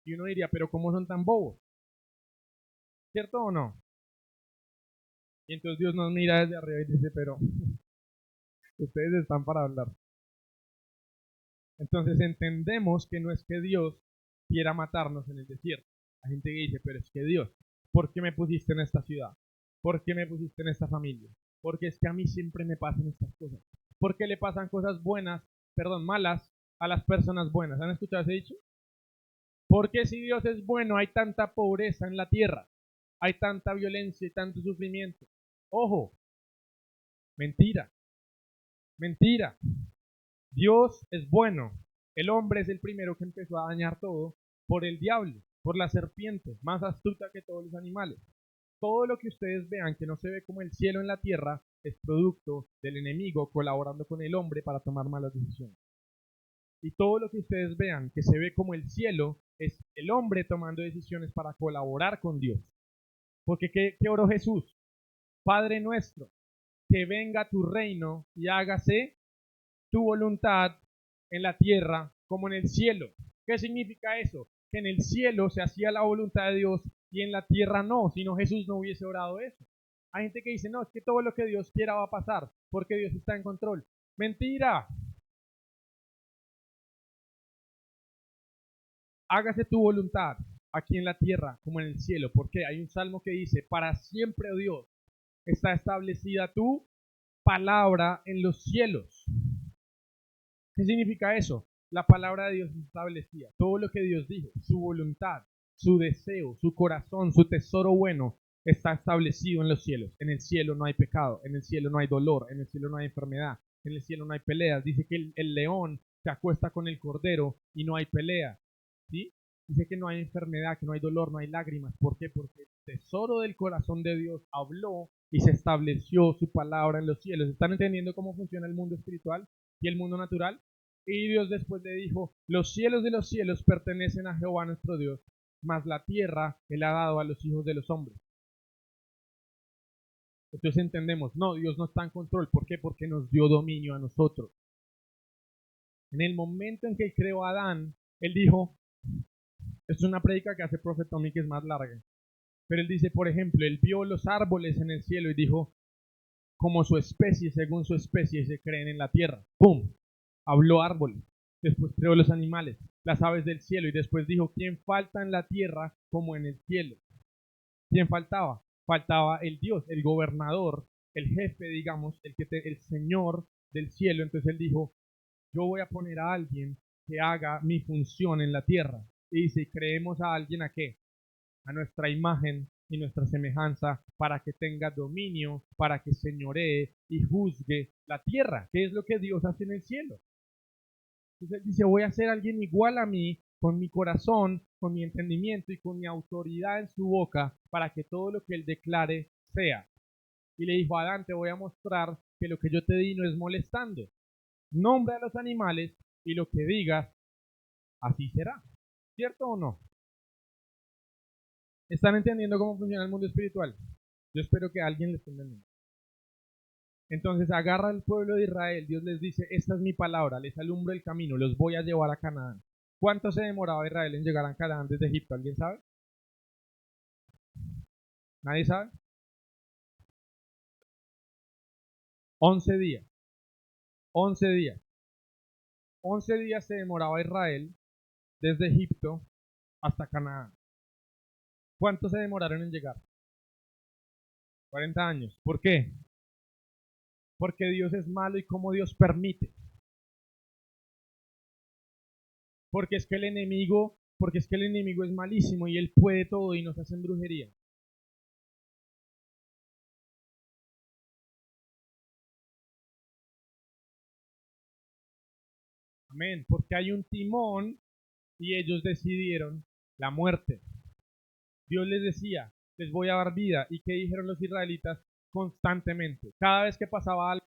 Y uno diría, pero ¿cómo son tan bobos? ¿Cierto o no? Y entonces Dios nos mira desde arriba y dice, pero ustedes están para hablar. Entonces entendemos que no es que Dios quiera matarnos en el desierto. La gente dice, pero es que Dios, ¿por qué me pusiste en esta ciudad? ¿Por qué me pusiste en esta familia? Porque es que a mí siempre me pasan estas cosas. ¿Por qué le pasan cosas buenas, malas, a las personas buenas? ¿Han escuchado ese dicho? Porque si Dios es bueno, hay tanta pobreza en la tierra, hay tanta violencia y tanto sufrimiento. Ojo, mentira, mentira. Dios es bueno. El hombre es el primero que empezó a dañar todo por el diablo, por la serpiente, más astuta que todos los animales. Todo lo que ustedes vean que no se ve como el cielo en la tierra es producto del enemigo colaborando con el hombre para tomar malas decisiones. Y todo lo que ustedes vean que se ve como el cielo es el hombre tomando decisiones para colaborar con Dios. Porque ¿qué oró Jesús? Padre nuestro, que venga tu reino y hágase tu voluntad en la tierra como en el cielo. ¿Qué significa eso? Que en el cielo se hacía la voluntad de Dios y en la tierra no, si no Jesús no hubiese orado eso. Hay gente que dice, no, es que todo lo que Dios quiera va a pasar porque Dios está en control. Mentira. Hágase tu voluntad aquí en la tierra como en el cielo. Porque hay un salmo que dice, para siempre, oh Dios, está establecida tu palabra en los cielos. ¿Qué significa eso? La palabra de Dios establecía todo lo que Dios dijo, su voluntad, su deseo, su corazón, su tesoro bueno está establecido en los cielos. En el cielo no hay pecado, en el cielo no hay dolor, en el cielo no hay enfermedad, en el cielo no hay peleas. Dice que el león se acuesta con el cordero y no hay pelea. ¿Sí? Dice que no hay enfermedad, que no hay dolor, no hay lágrimas. ¿Por qué? Porque el tesoro del corazón de Dios habló y se estableció su palabra en los cielos. ¿Están entendiendo cómo funciona el mundo espiritual y el mundo natural? Y Dios después le dijo, los cielos de los cielos pertenecen a Jehová nuestro Dios, mas la tierra Él ha dado a los hijos de los hombres. Entonces entendemos, no, Dios no está en control. ¿Por qué? Porque nos dio dominio a nosotros. En el momento en que Él creó a Adán, Él dijo, esto es una prédica que hace Prophet Tommy que es más larga, pero Él dice, por ejemplo, Él vio los árboles en el cielo y dijo, como su especie, según su especie, se creen en la tierra. ¡Pum! Habló árboles. después creó los animales, las aves del cielo, y después dijo, ¿quién falta en la tierra como en el cielo? ¿Quién faltaba? Faltaba el Dios, el gobernador, el jefe, digamos, el Señor del cielo. Entonces él dijo, yo voy a poner a alguien que haga mi función en la tierra. Y dice, creemos a alguien a qué? A nuestra imagen y nuestra semejanza, para que tenga dominio, para que señoree y juzgue la tierra, que es lo que Dios hace en el cielo. Entonces él dice, voy a ser alguien igual a mí, con mi corazón, con mi entendimiento y con mi autoridad en su boca, para que todo lo que él declare sea. Y le dijo, Adán, te voy a mostrar que lo que yo te di no es molestando. Nombra a los animales y lo que digas, así será. ¿Cierto o no? ¿Están entendiendo cómo funciona el mundo espiritual? Yo espero que alguien le esté entendiendo. Entonces agarra al pueblo de Israel, Dios les dice, esta es mi palabra, les alumbro el camino, los voy a llevar a Canaán. ¿Cuánto se demoraba Israel en llegar a Canaán desde Egipto? ¿Alguien sabe? ¿Nadie sabe? 11 días. 11 días. 11 días se demoraba Israel desde Egipto hasta Canaán. ¿Cuánto se demoraron en llegar? 40 años. ¿Por qué? Porque Dios es malo y como Dios permite. Porque es que el enemigo es malísimo y él puede todo y nos hacen brujería. Amén. Porque hay un timón y ellos decidieron la muerte. Dios les decía, les voy a dar vida. ¿Y qué dijeron los israelitas? Constantemente. Cada vez que pasaba algo,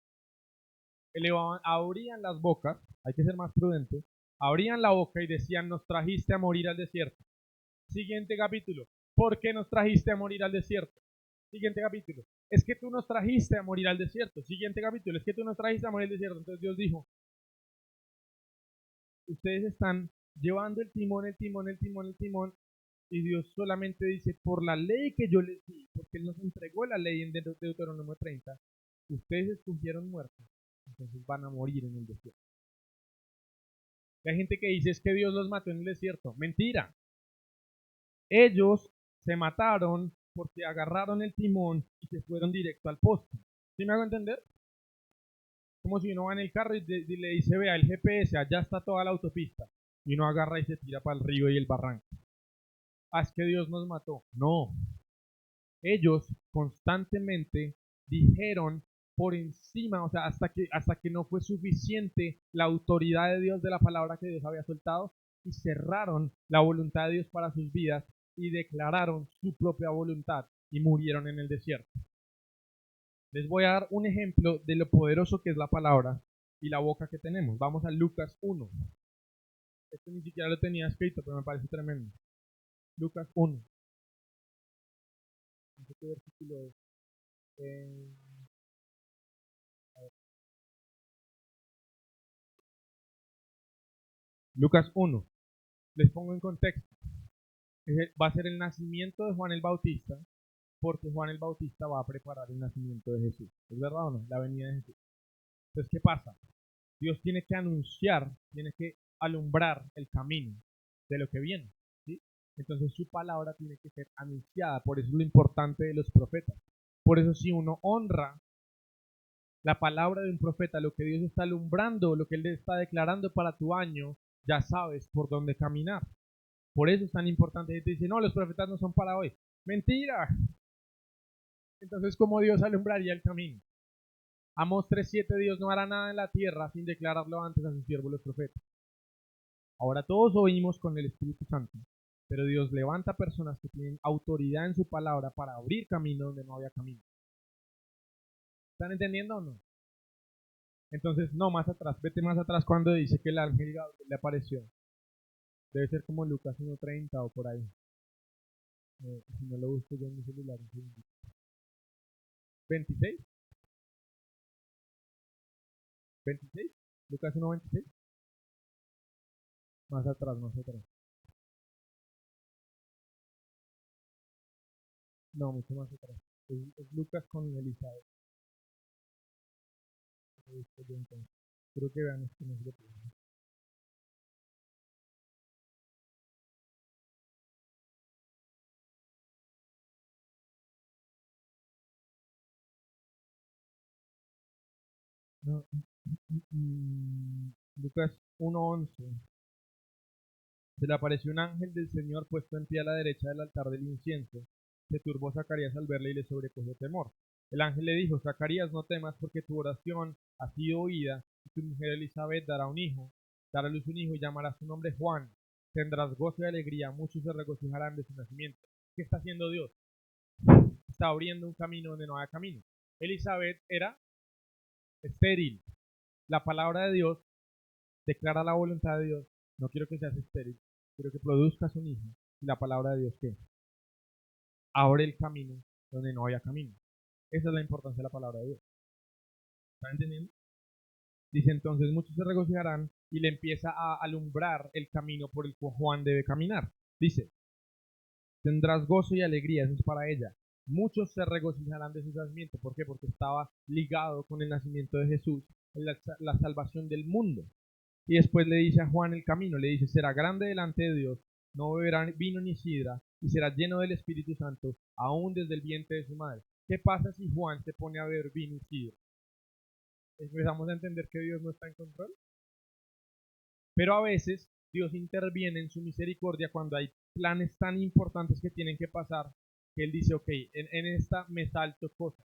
abrían las bocas, hay que ser más prudentes, abrían la boca y decían, nos trajiste a morir al desierto. Siguiente capítulo, ¿por qué nos trajiste a morir al desierto? Siguiente capítulo, es que tú nos trajiste a morir al desierto. Siguiente capítulo, es que tú nos trajiste a morir al desierto. Entonces Dios dijo, ustedes están llevando el timón, el timón, el timón, el timón, y Dios solamente dice, por la ley que yo les di, porque Él nos entregó la ley en Deuteronomio 30, ustedes escogieron muerte, entonces van a morir en el desierto. Hay gente que dice, es que Dios los mató en el desierto. Mentira. Ellos se mataron porque agarraron el timón y se fueron directo al poste. ¿Sí me hago entender? Como si uno va en el carro y le dice, vea, el GPS, allá está toda la autopista. Y uno agarra y se tira para el río y el barranco. Ah, es que Dios nos mató. No. Ellos constantemente dijeron por encima, o sea, hasta que no fue suficiente la autoridad de Dios de la palabra que Dios había soltado y cerraron la voluntad de Dios para sus vidas y declararon su propia voluntad y murieron en el desierto. Les voy a dar un ejemplo de lo poderoso que es la palabra y la boca que tenemos. Vamos a Lucas 1. Esto ni siquiera lo tenía escrito, pero me parece tremendo. Lucas 1. No sé qué versículo es. Lucas 1. Les pongo en contexto. Va a ser el nacimiento de Juan el Bautista, porque Juan el Bautista va a preparar el nacimiento de Jesús. ¿Es verdad o no? La venida de Jesús. Entonces, ¿qué pasa? Dios tiene que anunciar, tiene que alumbrar el camino de lo que viene. ¿Sí? Entonces su palabra tiene que ser anunciada. Por eso es lo importante de los profetas. Por eso si uno honra la palabra de un profeta, lo que Dios está alumbrando, lo que Él está declarando para tu año, ya sabes por dónde caminar. Por eso es tan importante. Y te dice, no, los profetas no son para hoy. Mentira. Entonces, ¿cómo Dios alumbraría el camino? Amós 3:7, Dios no hará nada en la tierra sin declararlo antes a sus siervos los profetas. Ahora todos oímos con el Espíritu Santo, pero Dios levanta personas que tienen autoridad en su palabra para abrir camino donde no había camino. ¿Están entendiendo o no? Entonces, no, más atrás, vete más atrás cuando dice que el ángel Gabriel le apareció. Debe ser como Lucas 1:30 o por ahí. Si no lo busco yo en mi celular. 26, 26, Lucas 1:26. Más atrás, más atrás. No, mucho más atrás. Es Lucas con Elizabeth. Creo que vean esto, no se lo pueden. No, Lucas 1:11. Se le apareció un ángel del Señor puesto en pie a la derecha del altar del incienso. Se turbó Zacarías al verle y le sobrecogió temor. El ángel le dijo: Zacarías, no temas, porque tu oración ha sido oída, y tu mujer Elizabeth dará a luz un hijo y llamará su nombre Juan. Tendrás gozo y alegría, muchos se regocijarán de su nacimiento. ¿Qué está haciendo Dios? Está abriendo un camino donde no haya camino. Elizabeth era estéril. La palabra de Dios declara la voluntad de Dios. No quiero que seas estéril, quiero que produzcas un hijo. Y la palabra de Dios, ¿qué? Abre el camino donde no haya camino. Esa es la importancia de la palabra de Dios. ¿Están entendiendo? Dice entonces, muchos se regocijarán y le empieza a alumbrar el camino por el cual Juan debe caminar. Dice, tendrás gozo y alegría, eso es para ella. Muchos se regocijarán de su nacimiento. ¿Por qué? Porque estaba ligado con el nacimiento de Jesús, la salvación del mundo. Y después le dice a Juan el camino, le dice, será grande delante de Dios, no beberá vino ni sidra, y será lleno del Espíritu Santo, aún desde el vientre de su madre. ¿Qué pasa si Juan se pone a beber vino y sidra? Empezamos a entender que Dios no está en control. Pero a veces Dios interviene en su misericordia cuando hay planes tan importantes que tienen que pasar, que Él dice, ok, en esta me salto cosas,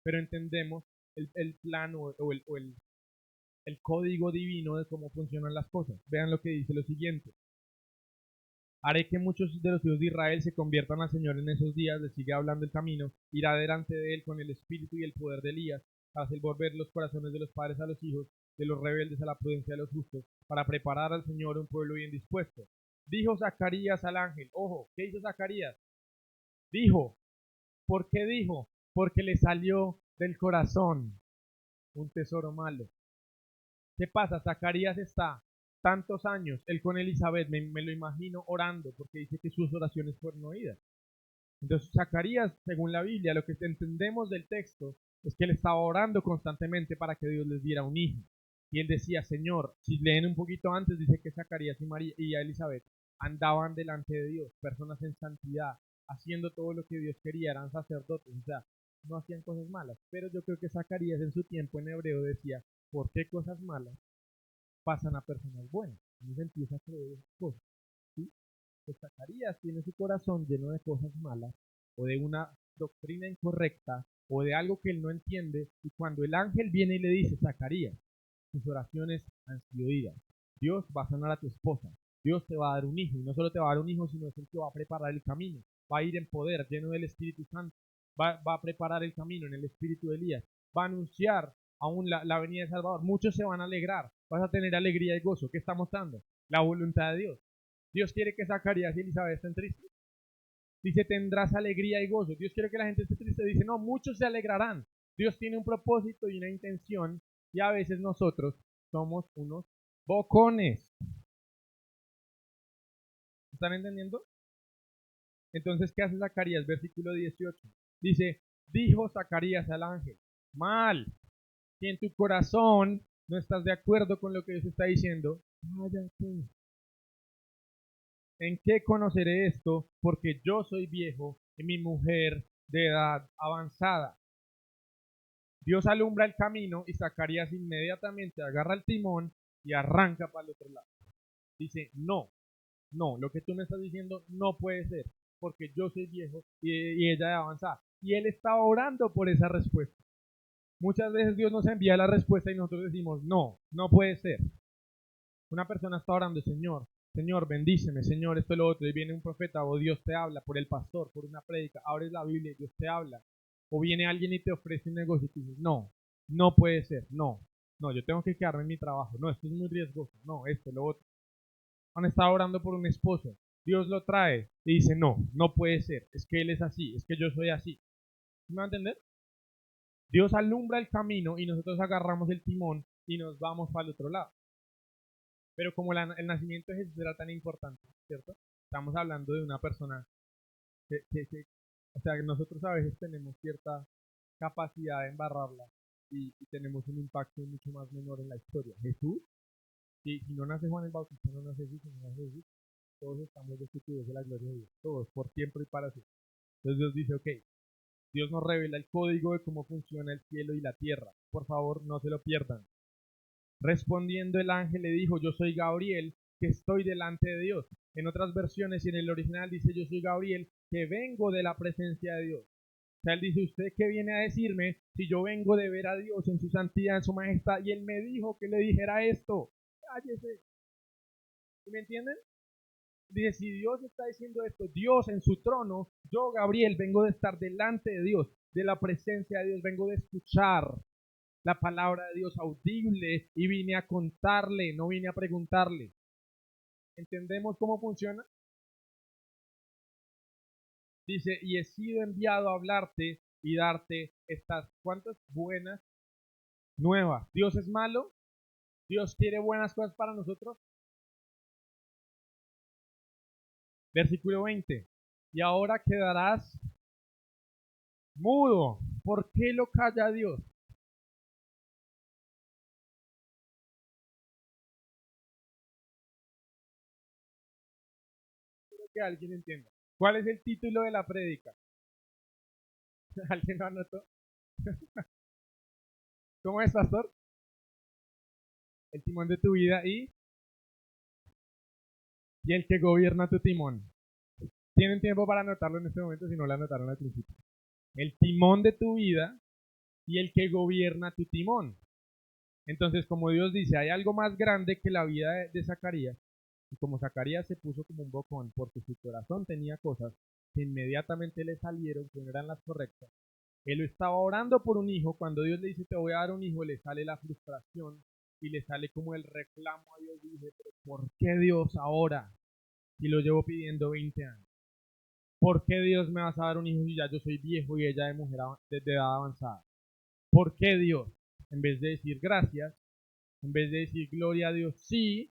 pero entendemos el plan el código divino de cómo funcionan las cosas. Vean lo que dice lo siguiente. Haré que muchos de los hijos de Israel se conviertan al Señor en esos días, le sigue hablando el camino, irá delante de él con el espíritu y el poder de Elías, para hacer volver los corazones de los padres a los hijos, de los rebeldes a la prudencia de los justos, para preparar al Señor un pueblo bien dispuesto. Dijo Zacarías al ángel, ojo, ¿qué hizo Zacarías? Dijo, ¿por qué dijo? Porque le salió del corazón un tesoro malo. ¿Qué pasa? Zacarías está tantos años, él con Elizabeth, me lo imagino orando, porque dice que sus oraciones fueron oídas. Entonces, Zacarías, según la Biblia, lo que entendemos del texto es que él estaba orando constantemente para que Dios les diera un hijo. Y él decía, Señor, si leen un poquito antes, dice que Zacarías y María y Elizabeth andaban delante de Dios, personas en santidad, haciendo todo lo que Dios quería, eran sacerdotes, o sea, no hacían cosas malas. Pero yo creo que Zacarías en su tiempo en hebreo decía, ¿por qué cosas malas pasan a personas buenas? Y se empieza a creer esas cosas, ¿sí? Pues Zacarías tiene su corazón lleno de cosas malas o de una doctrina incorrecta o de algo que él no entiende, y cuando el ángel viene y le dice, Zacarías, tus oraciones han sido oídas, Dios va a sanar a tu esposa, Dios te va a dar un hijo, y no solo te va a dar un hijo, sino es el que va a preparar el camino, va a ir en poder, lleno del Espíritu Santo, va a preparar el camino en el Espíritu de Elías, va a anunciar aún la venida de Salvador, muchos se van a alegrar, vas a tener alegría y gozo. ¿Qué está mostrando? La voluntad de Dios. Dios quiere que Zacarías y Elizabeth estén tristes. Dice, tendrás alegría y gozo. Dios quiere que la gente esté triste. Dice, no, muchos se alegrarán. Dios tiene un propósito y una intención, y a veces nosotros somos unos bocones. ¿Están entendiendo? Entonces, ¿qué hace Zacarías? Versículo 18. Dice, dijo Zacarías al ángel, mal, si en tu corazón no estás de acuerdo con lo que Dios está diciendo, cállate. ¿En qué conoceré esto? Porque yo soy viejo y mi mujer de edad avanzada. Dios alumbra el camino y Zacarías inmediatamente agarra el timón y arranca para el otro lado. Dice, no, no, lo que tú me estás diciendo no puede ser, porque yo soy viejo y ella de avanzada. Y él estaba orando por esa respuesta. Muchas veces Dios nos envía la respuesta y nosotros decimos, no, no puede ser. Una persona está orando, Señor, Señor, bendíceme, Señor, esto y lo otro, y viene un profeta o Dios te habla por el pastor, por una prédica, abres la Biblia y Dios te habla, o viene alguien y te ofrece un negocio y tú dices, no, no puede ser, no, no, yo tengo que quedarme en mi trabajo, no, esto es muy riesgoso, no, esto, lo otro. Han estado orando por un esposo, Dios lo trae y dice, no, no puede ser, es que él es así, es que yo soy así. ¿Me va a entender? Dios alumbra el camino y nosotros agarramos el timón y nos vamos para el otro lado. Pero como el nacimiento de Jesús era tan importante, ¿cierto? Estamos hablando de una persona o sea, que nosotros a veces tenemos cierta capacidad de embarrarla y tenemos un impacto mucho más menor en la historia. Jesús, si no nace Juan el Bautista, no nace Jesús, no nace Jesús, todos estamos destituidos de la gloria de Dios, todos, por siempre y para siempre. Entonces Dios dice, ok, Dios nos revela el código de cómo funciona el cielo y la tierra. Por favor, no se lo pierdan. Respondiendo el ángel le dijo, yo soy Gabriel, que estoy delante de Dios. En otras versiones y en el original dice, yo soy Gabriel, que vengo de la presencia de Dios. O sea, él dice, ¿usted qué viene a decirme si yo vengo de ver a Dios en su santidad, en su majestad? Y él me dijo que le dijera esto. Cállese. ¿Sí me entienden? Dice, si Dios está diciendo esto, Dios en su trono, yo, Gabriel, vengo de estar delante de Dios, de la presencia de Dios, vengo de escuchar la palabra de Dios audible y vine a contarle, no vine a preguntarle. ¿Entendemos cómo funciona? Dice, y he sido enviado a hablarte y darte estas, ¿cuántas? Buenas nuevas. ¿Dios es malo? ¿Dios quiere buenas cosas para nosotros? Versículo 20. Y ahora quedarás mudo. ¿Por qué lo calla Dios? Quiero que alguien entienda. ¿Cuál es el título de la prédica? ¿Alguien lo anotó? ¿Cómo es, pastor? El timón de tu vida y el que gobierna tu timón. Tienen tiempo para anotarlo en este momento si no lo anotaron al principio. El timón de tu vida y el que gobierna tu timón. Entonces, como Dios dice, hay algo más grande que la vida de Zacarías. Y como Zacarías se puso como un bocón porque su corazón tenía cosas que inmediatamente le salieron, que no eran las correctas. Él estaba orando por un hijo. Cuando Dios le dice, te voy a dar un hijo, le sale la frustración y le sale como el reclamo a Dios. Y dice, pero ¿por qué Dios ahora? Y lo llevo pidiendo 20 años. ¿Por qué Dios me vas a dar un hijo si ya yo soy viejo y ella de mujer de edad avanzada? ¿Por qué Dios? En vez de decir gracias, en vez de decir gloria a Dios, sí,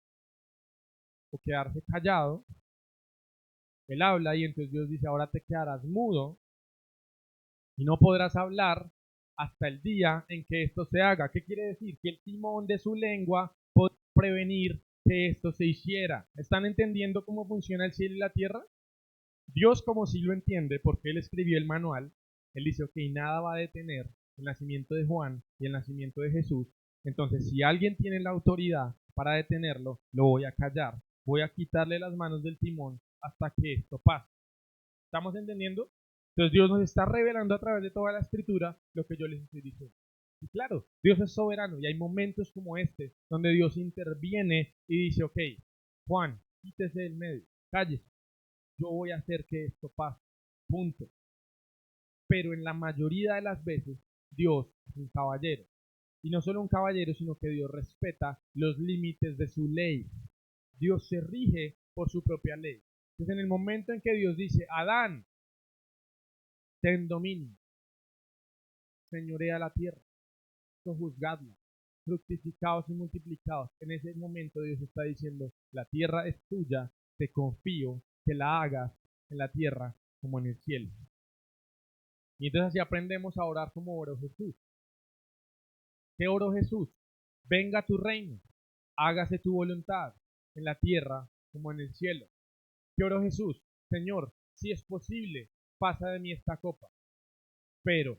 o quedarse callado, él habla y entonces Dios dice, ahora te quedarás mudo y no podrás hablar hasta el día en que esto se haga. ¿Qué quiere decir? Que el timón de su lengua puede prevenir que esto se hiciera. ¿Están entendiendo cómo funciona el cielo y la tierra? Dios, como si lo entiende, porque él escribió el manual, él dice, ok, nada va a detener el nacimiento de Juan y el nacimiento de Jesús. Entonces, si alguien tiene la autoridad para detenerlo, lo voy a callar. Voy a quitarle las manos del timón hasta que esto pase. ¿Estamos entendiendo? Entonces Dios nos está revelando a través de toda la escritura lo que yo les estoy diciendo. Y claro, Dios es soberano y hay momentos como este donde Dios interviene y dice, ok, Juan, quítese del medio, cállese, yo voy a hacer que esto pase, punto. Pero en la mayoría de las veces, Dios es un caballero. Y no solo un caballero, sino que Dios respeta los límites de su ley. Dios se rige por su propia ley. Entonces, en el momento en que Dios dice, Adán, ten dominio, señorea la tierra, sojuzgadla, fructificados y multiplicados. En ese momento Dios está diciendo, la tierra es tuya, te confío que la hagas en la tierra como en el cielo. Y entonces así aprendemos a orar como oró Jesús. ¿Qué oró Jesús? Venga tu reino, hágase tu voluntad en la tierra como en el cielo. ¿Qué oró Jesús? Señor, si es posible, pasa de mí esta copa, pero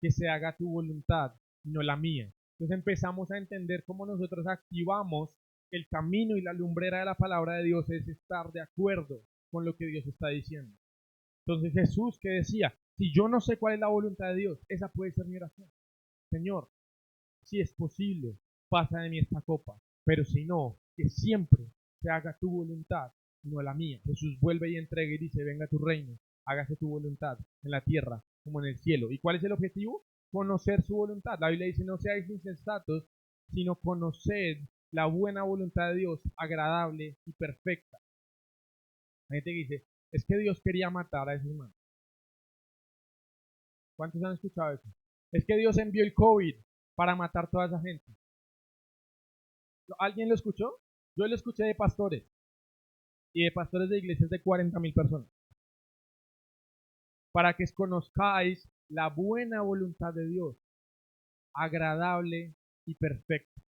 que se haga tu voluntad, no la mía. Entonces empezamos a entender cómo nosotros activamos el camino y la lumbrera de la palabra de Dios es estar de acuerdo con lo que Dios está diciendo. Entonces Jesús que decía, si yo no sé cuál es la voluntad de Dios, esa puede ser mi oración. Señor, si es posible, pasa de mí esta copa, pero si no, que siempre se haga tu voluntad, no la mía. Jesús vuelve y entrega y dice, venga tu reino, hágase tu voluntad en la tierra como en el cielo. ¿Y cuál es el objetivo? Conocer su voluntad. La Biblia dice, no seáis insensatos, sino conoced la buena voluntad de Dios, agradable y perfecta. Hay gente que dice, es que Dios quería matar a ese hermano. ¿Cuántos han escuchado eso? Es que Dios envió el COVID para matar toda esa gente. ¿Alguien lo escuchó? Yo lo escuché de pastores y de pastores de iglesias de 40,000 personas. Para que conozcáis la buena voluntad de Dios, agradable y perfecta.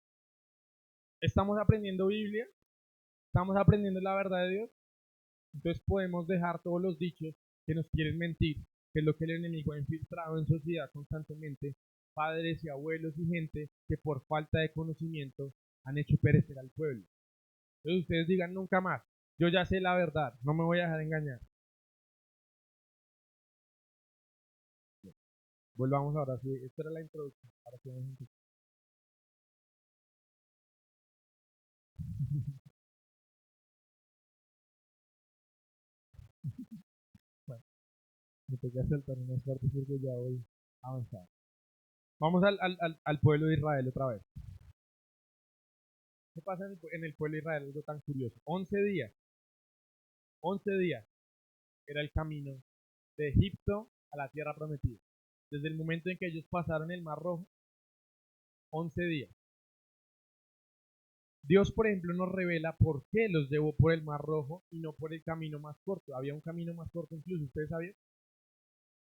¿Estamos aprendiendo Biblia? ¿Estamos aprendiendo la verdad de Dios? Entonces podemos dejar todos los dichos que nos quieren mentir, que es lo que el enemigo ha infiltrado en sociedad constantemente, padres y abuelos y gente que por falta de conocimiento han hecho perecer al pueblo. Entonces ustedes digan nunca más, yo ya sé la verdad, no me voy a dejar engañar. Volvamos ahora, sí, esta era la introducción. Ahora sí vamos a empezar. Bueno, me toca saltar unas partes porque ya voy avanzado. Vamos al pueblo de Israel otra vez. ¿Qué pasa en el pueblo de Israel? Algo tan curioso. 11 días era el camino de Egipto a la tierra prometida. Desde el momento en que ellos pasaron el Mar Rojo, 11 días. Dios, por ejemplo, nos revela por qué los llevó por el Mar Rojo y no por el camino más corto. Había un camino más corto incluso, ¿ustedes sabían?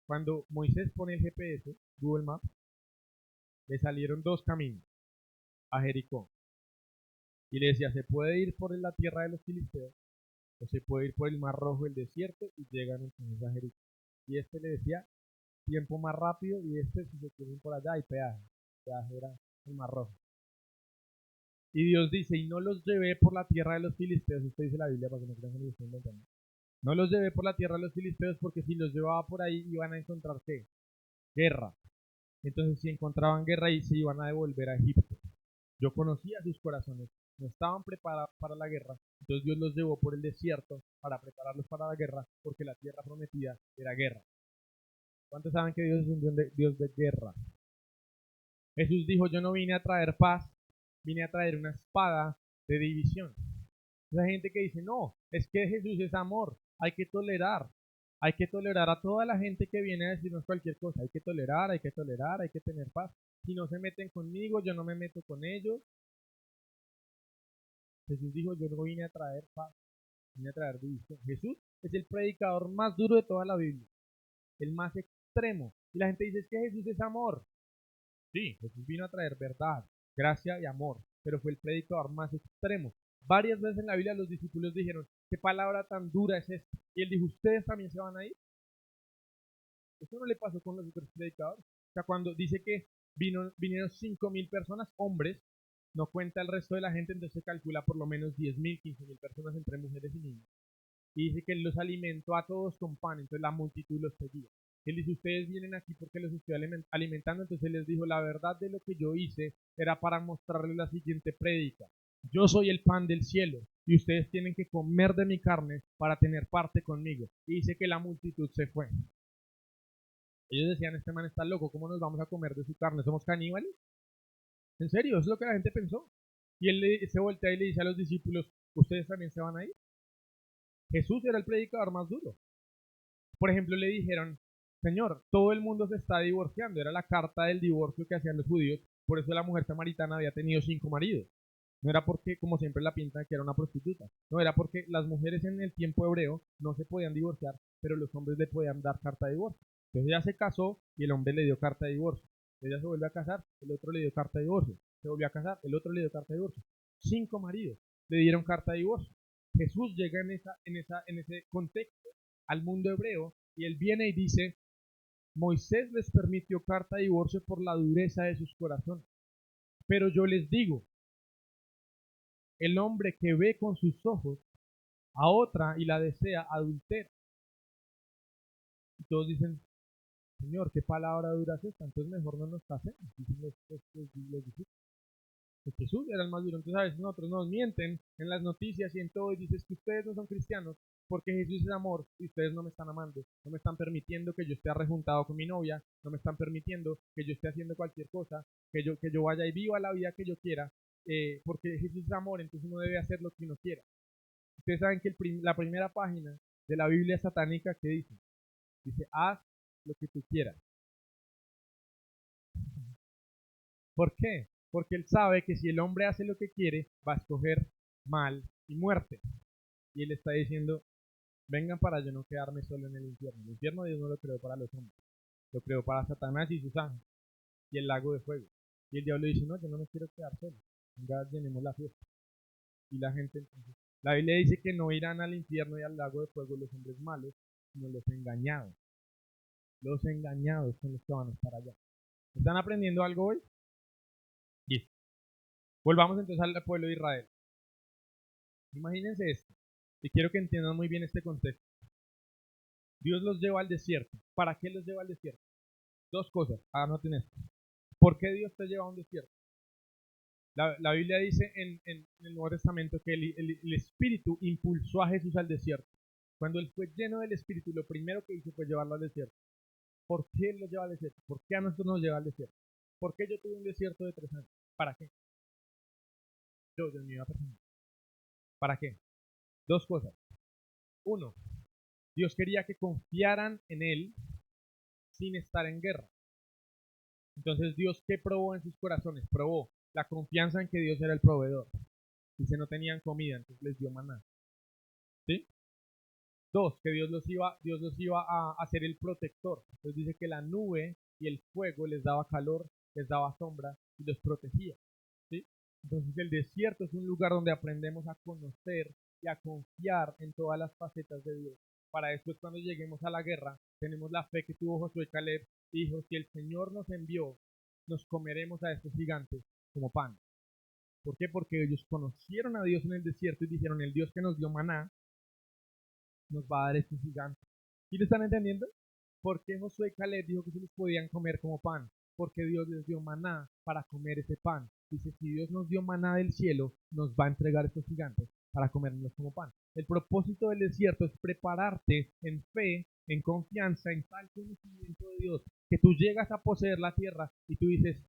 Cuando Moisés pone el GPS, Google Maps, le salieron dos caminos a Jericó. Y le decía, se puede ir por la tierra de los filisteos o se puede ir por el Mar Rojo, el desierto, y llegan entonces a Jericó. Y este le decía, tiempo más rápido, y este, si se quieren por allá, hay peaje. El peaje era el Mar Rojo. Y Dios dice, y no los llevé por la tierra de los filisteos, esto dice la Biblia para que no crean que me lo estoy inventando. No los llevé por la tierra de los filisteos porque si los llevaba por ahí iban a encontrar ¿qué? Guerra. Entonces si encontraban guerra ahí se iban a devolver a Egipto. Yo conocía sus corazones, no estaban preparados para la guerra, entonces Dios los llevó por el desierto para prepararlos para la guerra porque la tierra prometida era guerra. ¿Cuántos saben que Dios es un Dios de guerra? Jesús dijo, yo no vine a traer paz, vine a traer una espada de división. Hay gente que dice, no, es que Jesús es amor, hay que tolerar a toda la gente que viene a decirnos cualquier cosa, hay que tolerar, hay que tolerar, hay que tener paz. Si no se meten conmigo, yo no me meto con ellos. Jesús dijo, yo no vine a traer paz, vine a traer división. Jesús es el predicador más duro de toda la Biblia, el más extremo. Y la gente dice, es que Jesús es amor. Sí, Jesús vino a traer verdad, gracia y amor, pero fue el predicador más extremo. Varias veces en la Biblia los discípulos dijeron, ¿qué palabra tan dura es esta? Y él dijo, ¿ustedes también se van a ir? Eso no le pasó con los otros predicadores. O sea, cuando dice que vinieron 5.000 personas, hombres, no cuenta el resto de la gente, entonces se calcula por lo menos 10.000, 15.000 personas entre mujeres y niños. Y dice que él los alimentó a todos con pan, entonces la multitud los seguía. Él dice, ustedes vienen aquí porque los estoy alimentando, entonces él les dijo, la verdad de lo que yo hice era para mostrarles la siguiente prédica. Yo soy el pan del cielo y ustedes tienen que comer de mi carne para tener parte conmigo. Y dice que la multitud se fue. Ellos decían, este man está loco, ¿cómo nos vamos a comer de su carne? ¿Somos caníbales? En serio, eso es lo que la gente pensó. Y él se voltea y le dice a los discípulos, ¿ustedes también se van a ir? Jesús era el predicador más duro. Por ejemplo, le dijeron, Señor, todo el mundo se está divorciando. Era la carta del divorcio que hacían los judíos. Por eso la mujer samaritana había tenido 5 maridos. No era porque, como siempre la pintan, que era una prostituta. No, era porque las mujeres en el tiempo hebreo no se podían divorciar, pero los hombres le podían dar carta de divorcio. Entonces ella se casó y el hombre le dio carta de divorcio. Ella se vuelve a casar, el otro le dio carta de divorcio. Se volvió a casar, el otro le dio carta de divorcio. 5 maridos le dieron carta de divorcio. Jesús llega en ese contexto al mundo hebreo y él viene y dice, Moisés les permitió carta de divorcio por la dureza de sus corazones. Pero yo les digo, el hombre que ve con sus ojos a otra y la desea, adultera. Y todos dicen, Señor, ¿qué palabra dura es esta? Entonces mejor no nos casemos. Dicen los discípulos. Jesús era el más duro. Entonces a veces nosotros nos mienten en las noticias y en todo y dices que ustedes no son cristianos porque Jesús es amor y ustedes no me están amando. No me están permitiendo que yo esté rejuntado con mi novia. No me están permitiendo que yo esté haciendo cualquier cosa. Que yo vaya y viva la vida que yo quiera. Porque Jesús es amor, entonces uno debe hacer lo que uno quiera. Ustedes saben que la primera página de la Biblia satánica, ¿qué dice? Dice, haz lo que tú quieras. ¿Por qué? Porque él sabe que si el hombre hace lo que quiere, va a escoger mal y muerte. Y él está diciendo, vengan para yo no quedarme solo en el infierno. El infierno Dios no lo creó para los hombres, lo creó para Satanás y sus ángeles, y el lago de fuego. Y el diablo dice, no, yo no me quiero quedar solo, venga, llenemos la fiesta. Y la gente entonces, la Biblia dice que no irán al infierno y al lago de fuego los hombres malos, sino los engañados. Los engañados son los que van a estar allá. ¿Están aprendiendo algo hoy? Listo. Volvamos entonces al pueblo de Israel. Imagínense esto. Y quiero que entiendan muy bien este contexto. Dios los lleva al desierto. ¿Para qué los lleva al desierto? Dos cosas. Anoten esto. ¿Por qué Dios te lleva a un desierto? La Biblia dice en el Nuevo Testamento que el Espíritu impulsó a Jesús al desierto. Cuando él fue lleno del Espíritu, lo primero que hizo fue llevarlo al desierto. ¿Por qué él lo lleva al desierto? ¿Por qué a nosotros nos lleva al desierto? ¿Por qué yo tuve un desierto de 3 años? ¿Para qué? Yo, de mi vida personal. ¿Para qué? Dos cosas. Uno, Dios quería que confiaran en Él sin estar en guerra. Entonces, Dios, ¿qué probó en sus corazones? Probó la confianza en que Dios era el proveedor. Dice, no tenían comida, entonces les dio maná. ¿Sí? Dos, que Dios los iba a hacer el protector. Entonces dice que la nube y el fuego les daba calor, les daba sombra y los protegía. ¿Sí? Entonces el desierto es un lugar donde aprendemos a conocer y a confiar en todas las facetas de Dios. Para después cuando lleguemos a la guerra, tenemos la fe que tuvo Josué y Caleb y dijo, si el Señor nos envió, nos comeremos a estos gigantes como pan. ¿Por qué? Porque ellos conocieron a Dios en el desierto y dijeron, el Dios que nos dio maná, nos va a dar estos gigantes. ¿Y lo están entendiendo? ¿Por qué Josué y Caleb dijo que se los podían comer como pan? Porque Dios les dio maná para comer ese pan. Dice, si Dios nos dio maná del cielo, nos va a entregar estos gigantes para comérnoslos como pan. El propósito del desierto es prepararte en fe, en confianza, en tal conocimiento de Dios, que tú llegas a poseer la tierra y tú dices,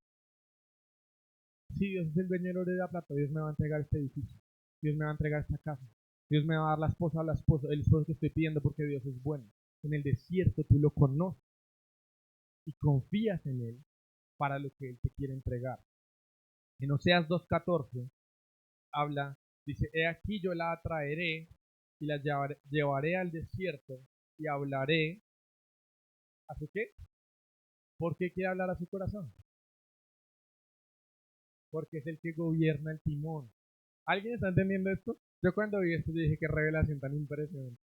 si Dios es el dueño del oro y de la plata, Dios me va a entregar este edificio, Dios me va a entregar esta casa, Dios me va a dar la esposa o la esposa, el esposo que estoy pidiendo porque Dios es bueno. En el desierto tú lo conoces y confías en Él para lo que Él te quiere entregar. En Oseas 2:14 habla, dice, he aquí yo la atraeré y la llevaré al desierto y hablaré. ¿A su qué? ¿Por qué quiere hablar a su corazón? Porque es el que gobierna el timón. ¿Alguien está entendiendo esto? Yo cuando vi esto dije, qué revelación tan impresionante.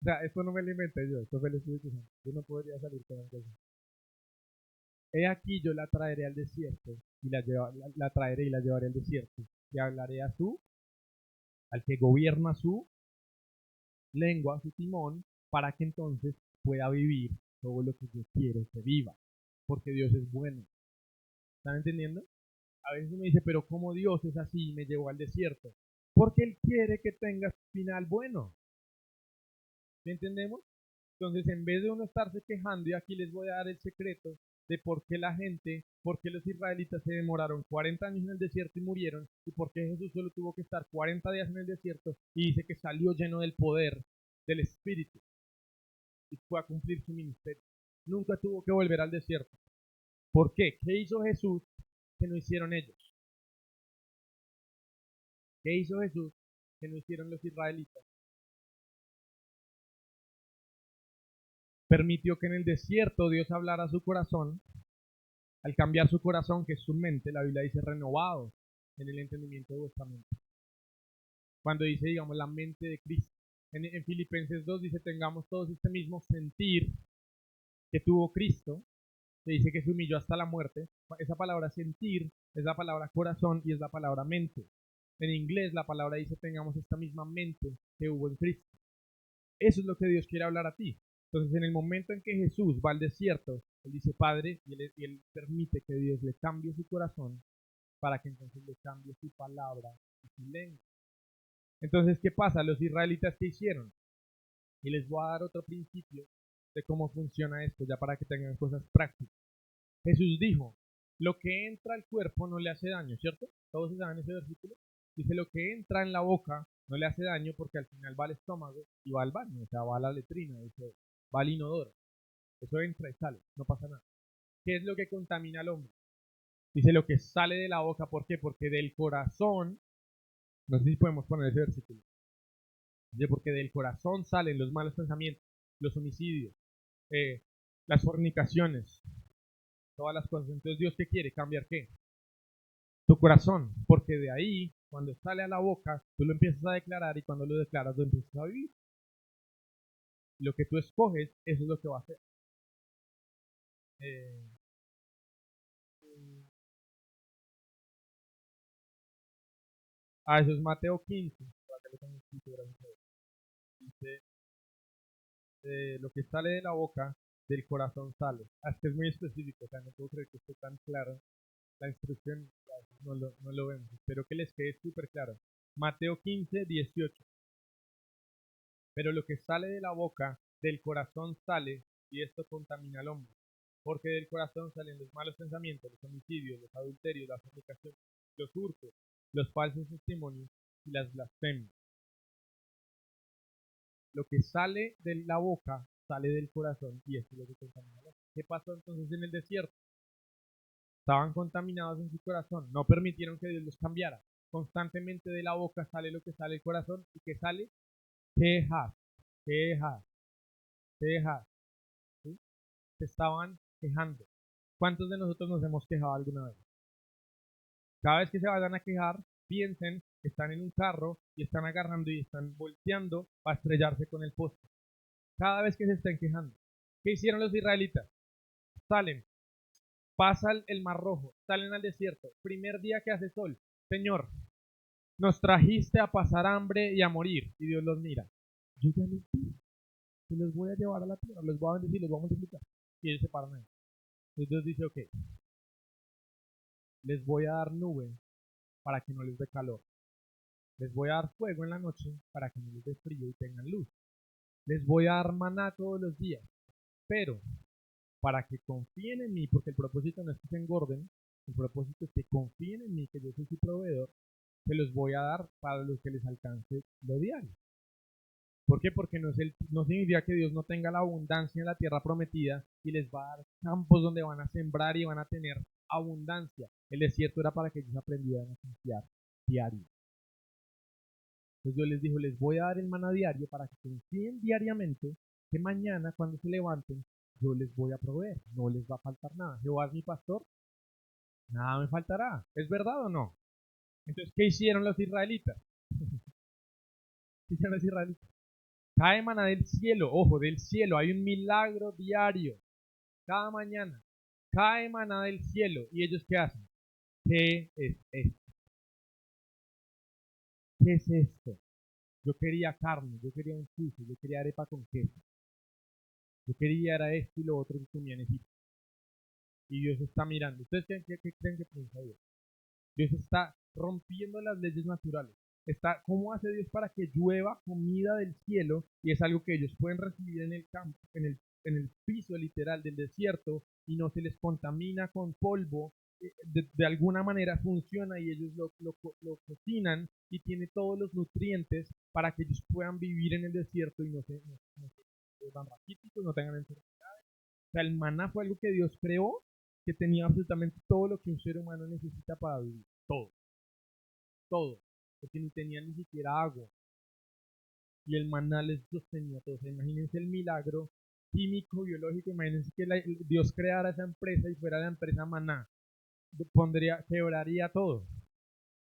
O sea, esto no me lo inventé yo, esto fue el Espíritu Santo. Yo no podría salir con algo así. He aquí yo la traeré al desierto y la traeré y la llevaré al desierto y hablaré al que gobierna su lengua, su timón, para que entonces pueda vivir todo lo que yo quiero que viva, porque Dios es bueno. ¿Están entendiendo? A veces me dice, pero ¿cómo Dios es así y me llevó al desierto? Porque Él quiere que tengas final bueno. ¿Me entendemos? Entonces, en vez de uno estarse quejando, y aquí les voy a dar el secreto de por qué los israelitas se demoraron 40 años en el desierto y murieron, y por qué Jesús solo tuvo que estar 40 días en el desierto y dice que salió lleno del poder del Espíritu y fue a cumplir su ministerio. Nunca tuvo que volver al desierto. ¿Por qué? ¿Qué hizo Jesús que no hicieron ellos? ¿Qué hizo Jesús que no hicieron los israelitas? Permitió que en el desierto Dios hablara a su corazón. Al cambiar su corazón, que es su mente, la Biblia dice renovado en el entendimiento de vuestra mente. Cuando dice, digamos, la mente de Cristo. En Filipenses 2 dice, tengamos todos este mismo sentir que tuvo Cristo, que dice que se humilló hasta la muerte. Esa palabra sentir es la palabra corazón y es la palabra mente. En inglés la palabra dice, tengamos esta misma mente que hubo en Cristo. Eso es lo que Dios quiere hablar a ti. Entonces, en el momento en que Jesús va al desierto, Él dice Padre, y él permite que Dios le cambie su corazón para que entonces le cambie su palabra y su lengua. Entonces, ¿qué pasa? Los israelitas, ¿qué hicieron? Y les voy a dar otro principio de cómo funciona esto, ya para que tengan cosas prácticas. Jesús dijo, lo que entra al cuerpo no le hace daño, ¿cierto? Todos saben ese versículo. Dice, lo que entra en la boca no le hace daño porque al final va al estómago y va al baño, o sea, va a la letrina, dice, va al inodoro. Eso entra y sale, no pasa nada. ¿Qué es lo que contamina al hombre? Dice lo que sale de la boca, ¿por qué? Porque del corazón, no sé si podemos poner ese versículo, dice porque del corazón salen los malos pensamientos, los homicidios, las fornicaciones, todas las cosas. Entonces, ¿Dios qué quiere? ¿Cambiar qué? Tu corazón, porque de ahí, cuando sale a la boca, tú lo empiezas a declarar y cuando lo declaras, lo empiezas a vivir. Lo que tú escoges, eso es lo que va a hacer. Eh, eso es Mateo 15. Por acá lo tengo escrito, gracias a Dios. Dice, lo que sale de la boca, del corazón sale. Este es muy específico, o sea, no puedo creer que esté tan claro. La instrucción a veces no lo vemos. Espero que les quede súper claro. Mateo 15, 18. Pero lo que sale de la boca, del corazón sale, y esto contamina al hombre. Porque del corazón salen los malos pensamientos, los homicidios, los adulterios, las fornicaciones, los hurtos, los falsos testimonios y las blasfemias. Lo que sale de la boca sale del corazón y esto es lo que contamina al hombre. ¿Qué pasó entonces en el desierto? Estaban contaminados en su corazón, no permitieron que Dios los cambiara. Constantemente de la boca sale lo que sale del corazón y que sale quejas, quejas, quejas. ¿Sí? Se estaban quejando. ¿Cuántos de nosotros nos hemos quejado alguna vez? Cada vez que se vayan a quejar, piensen que están en un carro y están agarrando y están volteando para estrellarse con el poste. Cada vez que se estén quejando. ¿Qué hicieron los israelitas? Salen, pasan el Mar Rojo, salen al desierto. Primer día que hace sol. Señor, nos trajiste a pasar hambre y a morir. Y Dios los mira. Yo ya les dije que los voy a llevar a la tierra, los voy a bendecir, los voy a multiplicar. Y ellos se paran ahí. Entonces Dios dice, ok, les voy a dar nube para que no les dé calor. Les voy a dar fuego en la noche para que no les dé frío y tengan luz. Les voy a dar maná todos los días. Pero para que confíen en mí, porque el propósito no es que se engorden, el propósito es que confíen en mí, que yo soy su proveedor, se los voy a dar para los que les alcance lo diario. ¿Por qué? Porque no significa que Dios no tenga la abundancia en la tierra prometida y les va a dar campos donde van a sembrar y van a tener abundancia. El desierto era para que ellos aprendieran a confiar diario. Entonces Dios les dijo, les voy a dar el maná diario para que confíen diariamente que mañana cuando se levanten yo les voy a proveer, no les va a faltar nada. Jehová es mi pastor, nada me faltará. ¿Es verdad o no? Entonces, ¿qué hicieron los israelitas? ¿Qué hicieron los israelitas? Cae maná del cielo, ojo, del cielo, hay un milagro diario, cada mañana. Cae maná del cielo, ¿y ellos qué hacen? ¿Qué es esto? ¿Qué es esto? Yo quería carne, yo quería un sushi, yo quería arepa con queso. Yo quería era esto y lo otro que comía en Egipto. Y Dios está mirando. ¿Ustedes qué creen que piensa Dios? Dios está rompiendo las leyes naturales. ¿Cómo hace Dios para que llueva comida del cielo? Y es algo que ellos pueden recibir en el campo, en el piso literal del desierto y no se les contamina con polvo. De alguna manera funciona y ellos lo cocinan y tiene todos los nutrientes para que ellos puedan vivir en el desierto y no se van raquíticos, no tengan enfermedades. O sea, el maná fue algo que Dios creó que tenía absolutamente todo lo que un ser humano necesita para vivir. Todo, todo. Porque ni tenían ni siquiera agua. Y el maná les sostenía todo. O sea, imagínense el milagro químico, biológico. Imagínense que Dios creara esa empresa y fuera la empresa maná. Quebraría todo.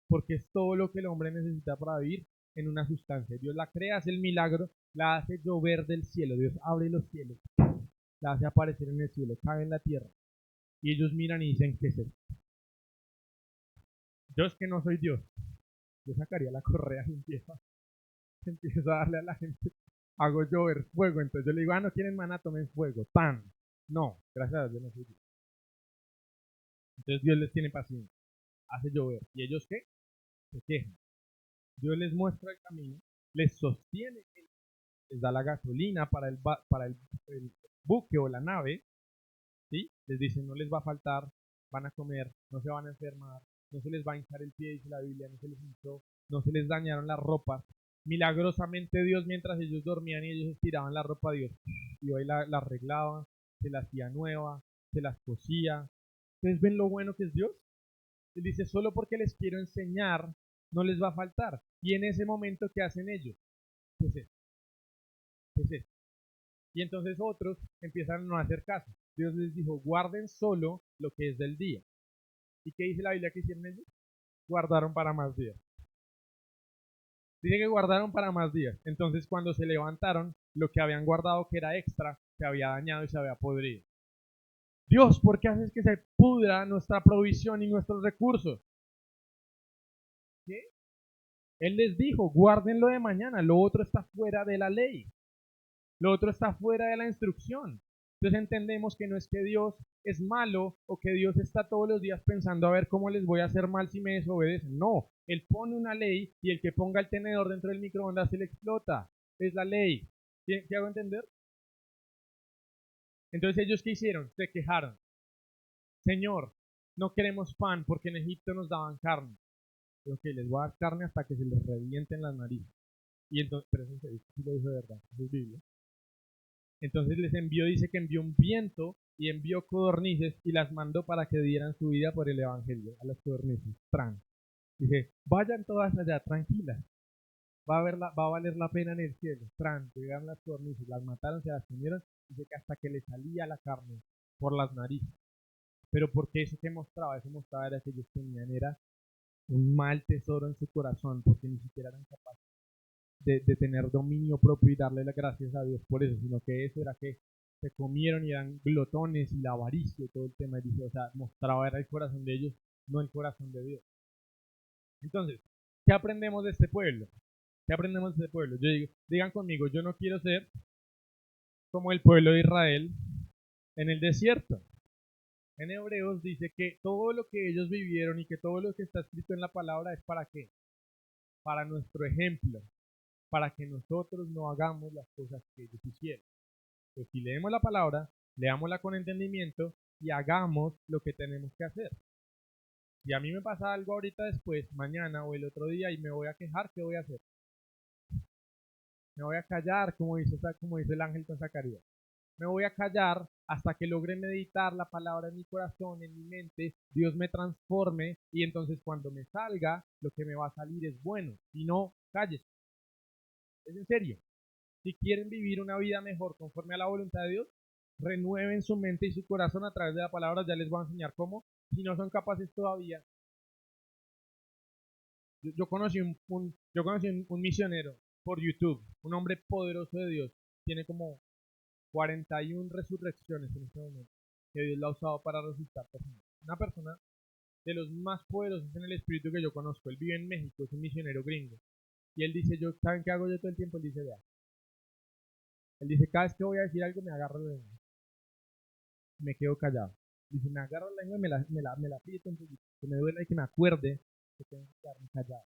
Porque es todo lo que el hombre necesita para vivir en una sustancia. Dios la crea, hace el milagro, la hace llover del cielo. Dios abre los cielos, la hace aparecer en el cielo, cae en la tierra. Y ellos miran y dicen, ¿qué es esto? Yo es que no soy Dios. Yo sacaría la correa y empiezo a darle a la gente, hago llover fuego. Entonces yo le digo, no quieren maná, tomen fuego. ¡Tan! No, gracias a Dios, yo no soy Dios. Entonces Dios les tiene paciencia, hace llover. ¿Y ellos qué? Se quejan. Dios les muestra el camino, les sostiene, les da la gasolina para el buque o la nave, ¿sí? Les dice, no les va a faltar, van a comer, no se van a enfermar, no se les va a hinchar el pie, dice la Biblia, no se les hinchó, no se les dañaron las ropas. Milagrosamente Dios, mientras ellos dormían y ellos estiraban la ropa, Dios iba y la arreglaba, se la hacía nueva, se las cosía. ¿Ustedes ven lo bueno que es Dios? Él dice, solo porque les quiero enseñar, no les va a faltar. Y en ese momento, ¿qué hacen ellos? ¿Qué es esto? ¿Qué es esto? Y entonces otros empiezan a no hacer caso. Dios les dijo, guarden solo lo que es del día. ¿Y qué dice la Biblia que hicieron ellos? Guardaron para más días. Dice que guardaron para más días. Entonces cuando se levantaron, lo que habían guardado que era extra, se había dañado y se había podrido. Dios, ¿por qué haces que se pudra nuestra provisión y nuestros recursos? ¿Qué? Él les dijo, guárdenlo de mañana, lo otro está fuera de la ley, lo otro está fuera de la instrucción. Entonces entendemos que no es que Dios es malo o que Dios está todos los días pensando a ver cómo les voy a hacer mal si me desobedecen. No, Él pone una ley y el que ponga el tenedor dentro del microondas se le explota. Es la ley. ¿Qué hago entender? Entonces ellos ¿qué hicieron? Se quejaron. Señor, no queremos pan porque en Egipto nos daban carne. Pero que les voy a dar carne hasta que se les revienten las narices. Y entonces, pero eso sí lo dijo de verdad, eso es Biblia. Entonces les envió, dice que envió un viento y envió codornices y las mandó para que dieran su vida por el evangelio a las codornices. Tran. Dice, vayan todas allá, tranquilas. Va a valer la pena en el cielo. Tran, llegaron las codornices, las mataron, se las comieron. Dice que hasta que les salía la carne por las narices. Pero porque eso que mostraba, eso mostraba era que ellos tenían, era un mal tesoro en su corazón, porque ni siquiera eran capaces de tener dominio propio y darle las gracias a Dios por eso, sino que eso era que se comieron y eran glotones y la avaricia y todo el tema, y dice, o sea, mostraba era el corazón de ellos, no el corazón de Dios. Entonces, ¿qué aprendemos de este pueblo? ¿Qué aprendemos de este pueblo? Yo digo, digan conmigo, yo no quiero ser como el pueblo de Israel en el desierto. En Hebreos dice que todo lo que ellos vivieron y que todo lo que está escrito en la palabra es para qué? Para nuestro ejemplo, para que nosotros no hagamos las cosas que ellos hicieron. Pues si leemos la palabra, leámosla con entendimiento y hagamos lo que tenemos que hacer. Si a mí me pasa algo ahorita después, mañana o el otro día y me voy a quejar, ¿qué voy a hacer? Me voy a callar, como dice el ángel con Zacarías. Me voy a callar hasta que logre meditar la palabra en mi corazón, en mi mente, Dios me transforme y entonces cuando me salga, lo que me va a salir es bueno. Si no, calles. Es en serio. Si quieren vivir una vida mejor conforme a la voluntad de Dios, renueven su mente y su corazón a través de la palabra. Ya les voy a enseñar cómo. Si no son capaces todavía. Yo conocí un misionero por YouTube, un hombre poderoso de Dios. Tiene como 41 resurrecciones en este momento, que Dios la ha usado para resucitar personas. Una persona de los más poderosos en el espíritu que yo conozco. Él vive en México, es un misionero gringo. Y él dice, ¿saben qué hago yo todo el tiempo? Él dice, vea. Él dice, cada vez que voy a decir algo me agarro la lengua. Me quedo callado. Dice, me agarro la lengua y me la aprieto un poquito. Que me duele y que me acuerde que tengo que quedarme callado.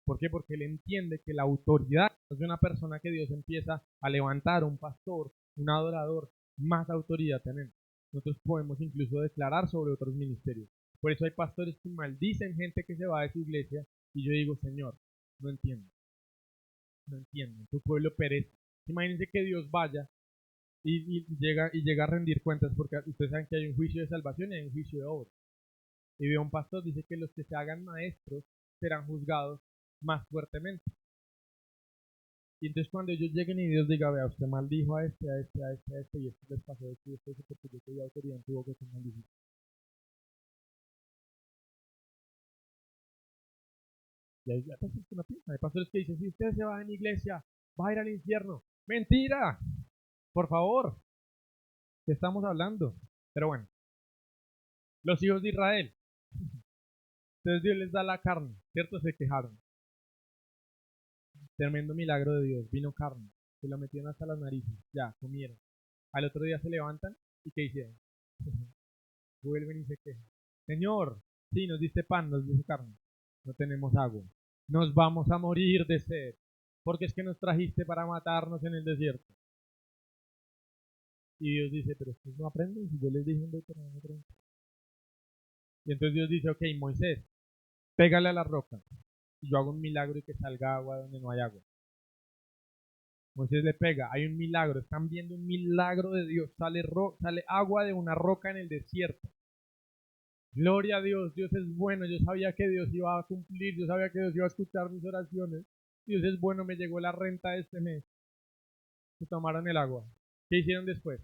¿Por qué? Porque él entiende que la autoridad de una persona que Dios empieza a levantar, un pastor, un adorador, más autoridad tenemos. Nosotros podemos incluso declarar sobre otros ministerios. Por eso hay pastores que maldicen gente que se va de su iglesia y yo digo, Señor, no entiendo, no entiendo, tu pueblo perece. Imagínense que Dios vaya y llega a rendir cuentas porque ustedes saben que hay un juicio de salvación y hay un juicio de obra. Y veo un pastor dice que los que se hagan maestros serán juzgados más fuertemente. Y entonces cuando ellos lleguen y Dios diga, vea, usted maldijo a este, a este, a este, a este, y esto les pasó esto y esto, porque yo tenía autoridad en tu boca que maldijo. Y hay pastores que no piensan, hay pastores que dicen, si usted se va de mi iglesia, va a ir al infierno. ¡Mentira! Por favor, ¿qué estamos hablando? Pero bueno, los hijos de Israel. Entonces Dios les da la carne, ¿cierto? Se quejaron. Tremendo milagro de Dios, vino carne, se lo metieron hasta las narices, ya, comieron. Al otro día se levantan y ¿qué hicieron? Vuelven y se quejan. Señor, sí, nos diste pan, nos diste carne, no tenemos agua. Nos vamos a morir de sed, porque es que nos trajiste para matarnos en el desierto. Y Dios dice, pero ustedes no aprenden, si yo les dije en Deuteronomio 30. Y entonces Dios dice, ok, Moisés, pégale a la roca, y yo hago un milagro y que salga agua donde no hay agua. Moisés le pega, hay un milagro, están viendo un milagro de Dios, sale agua de una roca en el desierto. Gloria a Dios, Dios es bueno, yo sabía que Dios iba a cumplir, yo sabía que Dios iba a escuchar mis oraciones. Dios es bueno, me llegó la renta de este mes. Se tomaron el agua. ¿Qué hicieron después?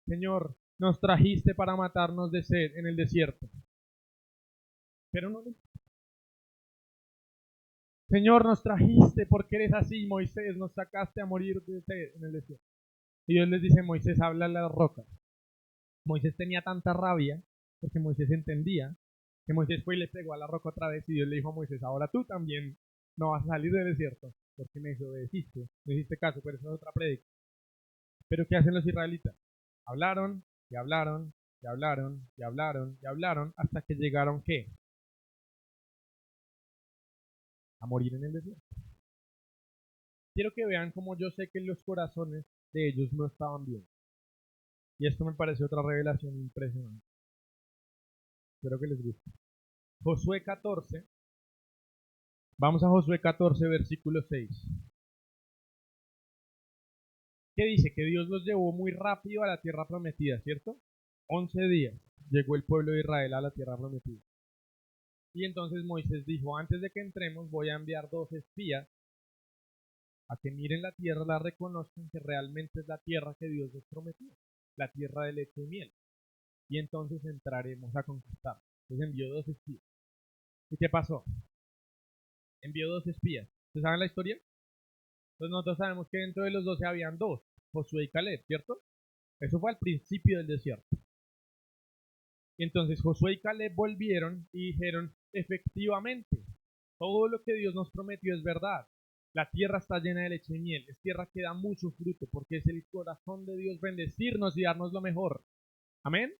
Señor, nos trajiste para matarnos de sed en el desierto. Pero no. Señor, nos trajiste porque eres así, Moisés, nos sacaste a morir de sed en el desierto. Y Dios les dice, Moisés, habla a las rocas. Moisés tenía tanta rabia, porque Moisés entendía, que Moisés fue y le pegó a la roca otra vez y Dios le dijo a Moisés, ahora tú también no vas a salir del desierto, porque me desobedeciste, no hiciste caso, pero eso es otra prédica. Pero ¿qué hacen los israelitas? Hablaron, y hablaron, y hablaron, y hablaron, y hablaron, hasta que llegaron, ¿qué? A morir en el desierto. Quiero que vean cómo yo sé que los corazones de ellos no estaban bien. Y esto me parece otra revelación impresionante. Espero que les guste. Josué 14. Vamos a Josué 14, versículo 6. ¿Qué dice? Que Dios los llevó muy rápido a la tierra prometida, ¿cierto? 11 días llegó el pueblo de Israel a la tierra prometida. Y entonces Moisés dijo, antes de que entremos voy a enviar 2 espías a que miren la tierra, la reconozcan que realmente es la tierra que Dios les prometió, la tierra de leche y miel. Y entonces entraremos a conquistar. Entonces envió 2 espías. ¿Y qué pasó? Envió 2 espías. ¿Ustedes saben la historia? Entonces nosotros sabemos que dentro de los 12 habían 2, Josué y Caleb, ¿cierto? Eso fue al principio del desierto. Y entonces Josué y Caleb volvieron y dijeron, efectivamente, todo lo que Dios nos prometió es verdad. La tierra está llena de leche y miel, es tierra que da mucho fruto, porque es el corazón de Dios bendecirnos y darnos lo mejor. Amén.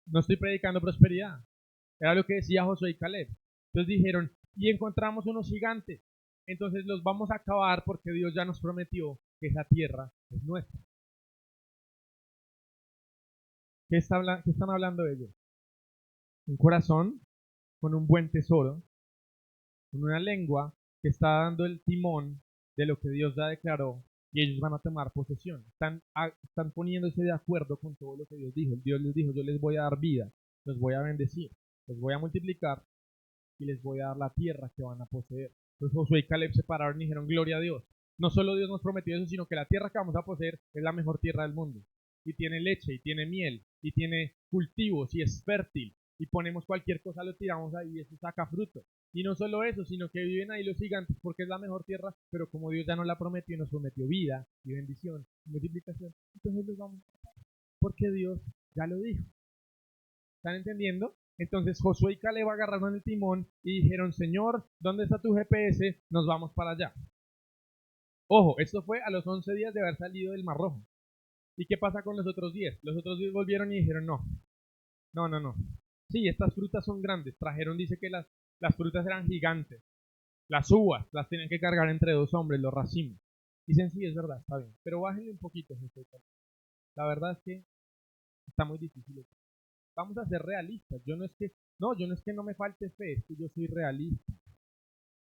No estoy predicando prosperidad. Era lo que decía Josué y Caleb. Entonces dijeron, y encontramos unos gigantes. Entonces los vamos a acabar porque Dios ya nos prometió que esa tierra es nuestra. ¿Qué están hablando ellos? Un corazón con un buen tesoro, con una lengua que está dando el timón de lo que Dios ya declaró y ellos van a tomar posesión. Están poniéndose de acuerdo con todo lo que Dios dijo. Dios les dijo, yo les voy a dar vida, los voy a bendecir, los voy a multiplicar y les voy a dar la tierra que van a poseer. Entonces Josué y Caleb se pararon y dijeron, gloria a Dios. No solo Dios nos prometió eso, sino que la tierra que vamos a poseer es la mejor tierra del mundo. Y tiene leche, y tiene miel, y tiene cultivos, y es fértil. Y ponemos cualquier cosa, lo tiramos ahí y eso saca fruto. Y no solo eso, sino que viven ahí los gigantes porque es la mejor tierra, pero como Dios ya no la prometió, nos prometió vida y bendición, y multiplicación, entonces los vamos a pasar. Porque Dios ya lo dijo. ¿Están entendiendo? Entonces Josué y Caleb agarraron el timón y dijeron, Señor, ¿dónde está tu GPS? Nos vamos para allá. Ojo, esto fue a los 11 días de haber salido del Mar Rojo. ¿Y qué pasa con los otros 10? Los otros 10 volvieron y dijeron, no, no, no, no. Sí, estas frutas son grandes. Trajeron, dice que las frutas eran gigantes. Las uvas las tenían que cargar entre 2 hombres, los racimos. Dicen, sí, es verdad, está bien. Pero bájenle un poquito, Josué y Caleb. La verdad es que está muy difícil. Vamos a ser realistas. Yo no es que no me falte fe, es que yo soy realista.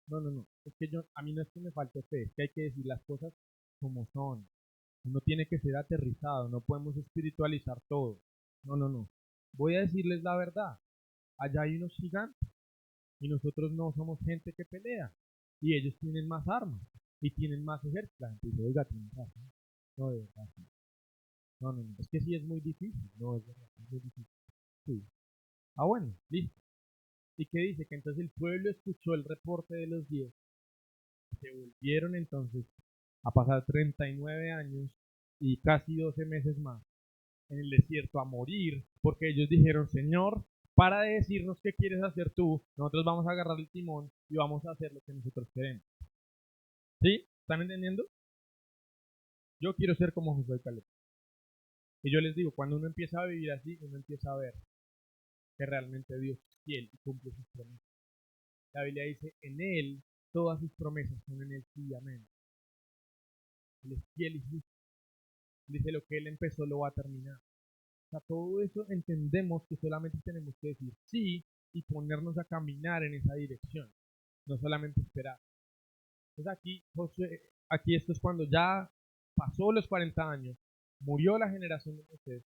No, no, no. Es que a mí no es que me falte fe, es que hay que decir las cosas como son. Uno tiene que ser aterrizado, no podemos espiritualizar todo. No, no, no. Voy a decirles la verdad. Allá hay unos gigantes y nosotros no somos gente que pelea. Y ellos tienen más armas y tienen más ejército. La gente dice, oiga, tienen razón. No, de verdad. No, no, no. Es que sí es muy difícil. No, es verdad, es muy difícil. Sí. Ah, bueno, listo. ¿Y qué dice? Que entonces el pueblo escuchó el reporte de los 10. Se volvieron entonces a pasar 39 años y casi 12 meses más en el desierto a morir, porque ellos dijeron, Señor, para de decirnos qué quieres hacer tú, nosotros vamos a agarrar el timón y vamos a hacer lo que nosotros queremos. ¿Sí? ¿Están entendiendo? Yo quiero ser como Josué y Caleb. Y yo les digo, cuando uno empieza a vivir así, uno empieza a ver que realmente Dios es fiel y cumple sus promesas. La Biblia dice, en Él todas sus promesas son en Él sí y amén. Él es fiel y justo. Dice, lo que Él empezó lo va a terminar. O sea, todo eso entendemos que solamente tenemos que decir sí y ponernos a caminar en esa dirección, no solamente esperar. Entonces aquí, Josué, aquí esto es cuando ya pasó los 40 años, murió la generación de Moisés,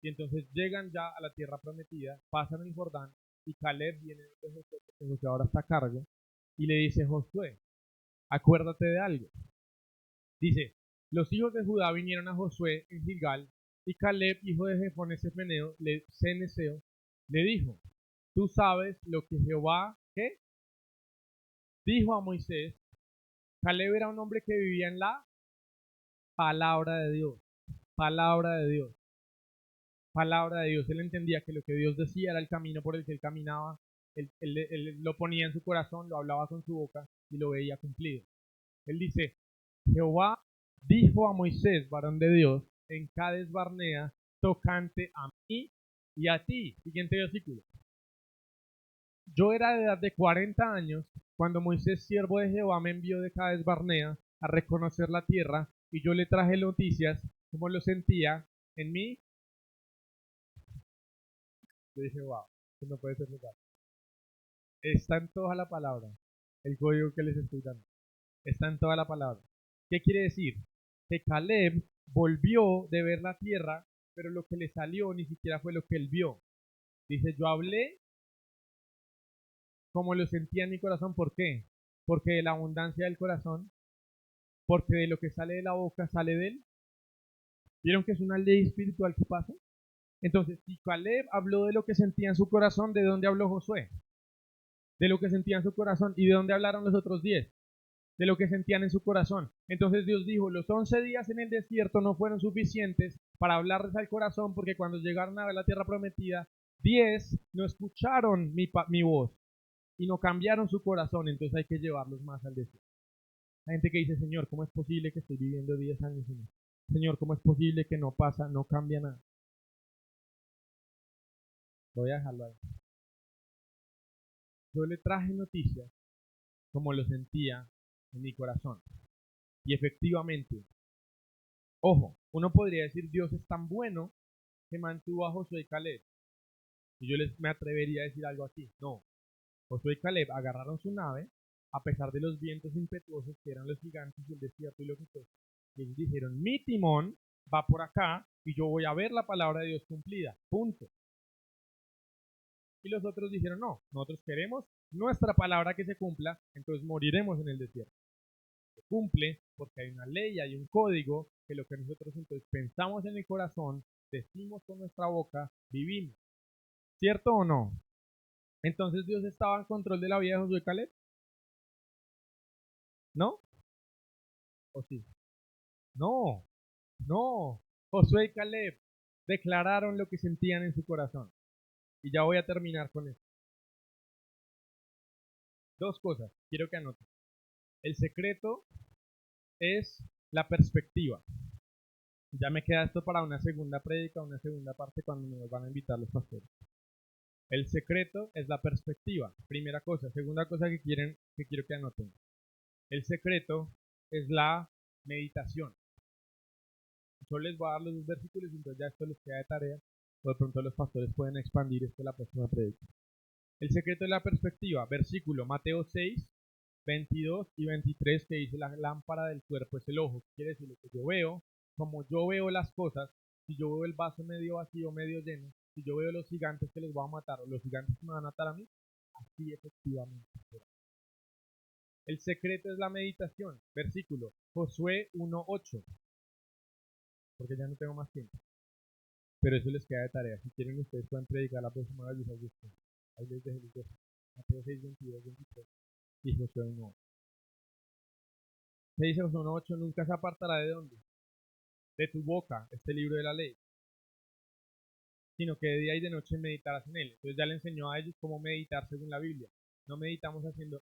y entonces llegan ya a la tierra prometida, pasan el Jordán, y Caleb viene de Josué, porque Josué ahora está a cargo, y le dice, Josué, acuérdate de algo. Dice, los hijos de Judá vinieron a Josué en Gilgal, y Caleb, hijo de Jefones Ceneseo, le dijo, tú sabes lo que Jehová, ¿qué? Dijo a Moisés. Caleb era un hombre que vivía en la palabra de Dios, palabra de Dios. palabra de Dios. Él entendía que lo que Dios decía era el camino por el que él caminaba. Él lo ponía en su corazón, lo hablaba con su boca y lo veía cumplido. Él dice, Jehová dijo a Moisés, varón de Dios, en Cades Barnea, tocante a mí y a ti. Siguiente versículo. Yo era de edad de 40 años cuando Moisés, siervo de Jehová, me envió de Cades Barnea a reconocer la tierra, y yo le traje noticias, como lo sentía en mí. Yo dije, wow, esto no puede ser verdad. Está en toda la palabra, el código que les estoy dando. Está en toda la palabra. ¿Qué quiere decir? Que Caleb volvió de ver la tierra, pero lo que le salió ni siquiera fue lo que él vio. Dice, yo hablé como lo sentía en mi corazón. ¿Por qué? Porque de la abundancia del corazón, porque de lo que sale de la boca sale de él. ¿Vieron que es una ley espiritual que pasa? Entonces, si Caleb habló de lo que sentía en su corazón, ¿de dónde habló Josué? De lo que sentía en su corazón. ¿Y de dónde hablaron los otros 10? De lo que sentían en su corazón. Entonces Dios dijo, los 11 días en el desierto no fueron suficientes para hablarles al corazón, porque cuando llegaron a ver la tierra prometida, 10 no escucharon mi voz y no cambiaron su corazón. Entonces hay que llevarlos más al desierto. Hay gente que dice, Señor, ¿cómo es posible que estoy viviendo 10 años, Señor? Señor, ¿cómo es posible que no pasa, no cambia nada? Voy a dejarlo ahí. Yo le traje noticias como lo sentía en mi corazón. Y efectivamente, ojo, uno podría decir, Dios es tan bueno que mantuvo a Josué y Caleb. Y yo me atrevería a decir algo así. No, Josué y Caleb agarraron su nave, a pesar de los vientos impetuosos que eran los gigantes del desierto y lo que fuese. Y ellos dijeron, mi timón va por acá y yo voy a ver la palabra de Dios cumplida. Punto. Y los otros dijeron, no, nosotros queremos nuestra palabra que se cumpla, entonces moriremos en el desierto. Se cumple porque hay una ley, hay un código, que lo que nosotros entonces pensamos en el corazón, decimos con nuestra boca, vivimos. ¿Cierto o no? Entonces Dios estaba en control de la vida de Josué y Caleb. ¿No? ¿O sí? No, no. Josué y Caleb declararon lo que sentían en su corazón. Y ya voy a terminar con esto. Dos cosas, quiero que anoten. El secreto es la perspectiva. Ya me queda esto para una segunda prédica, una segunda parte cuando nos van a invitar los pastores. El secreto es la perspectiva, primera cosa. Segunda cosa que quiero que anoten. El secreto es la meditación. Yo les voy a dar los dos versículos y entonces ya esto les queda de tarea. Por de pronto los pastores pueden expandir esto en la próxima prédica. El secreto es la perspectiva. Versículo Mateo 6, 22 y 23, que dice, la lámpara del cuerpo es el ojo. Quiere decir, lo que yo veo, como yo veo las cosas, si yo veo el vaso medio vacío, medio lleno, si yo veo los gigantes que los voy a matar o los gigantes que me van a matar a mí, así efectivamente será. El secreto es la meditación. Versículo Josué 1:8, porque ya no tengo más tiempo, pero eso les queda de tarea. Si quieren ustedes pueden predicar la próxima vez. Ahí les dejo los dos. Mateo 6, 22, 23 y Josué 1:8. ¿Qué dice Josué 1:8? Nunca se apartará de dónde, de tu boca, este libro de la ley, sino que de día y de noche meditarás en él. Entonces ya le enseñó a ellos cómo meditar según la Biblia. No meditamos haciendo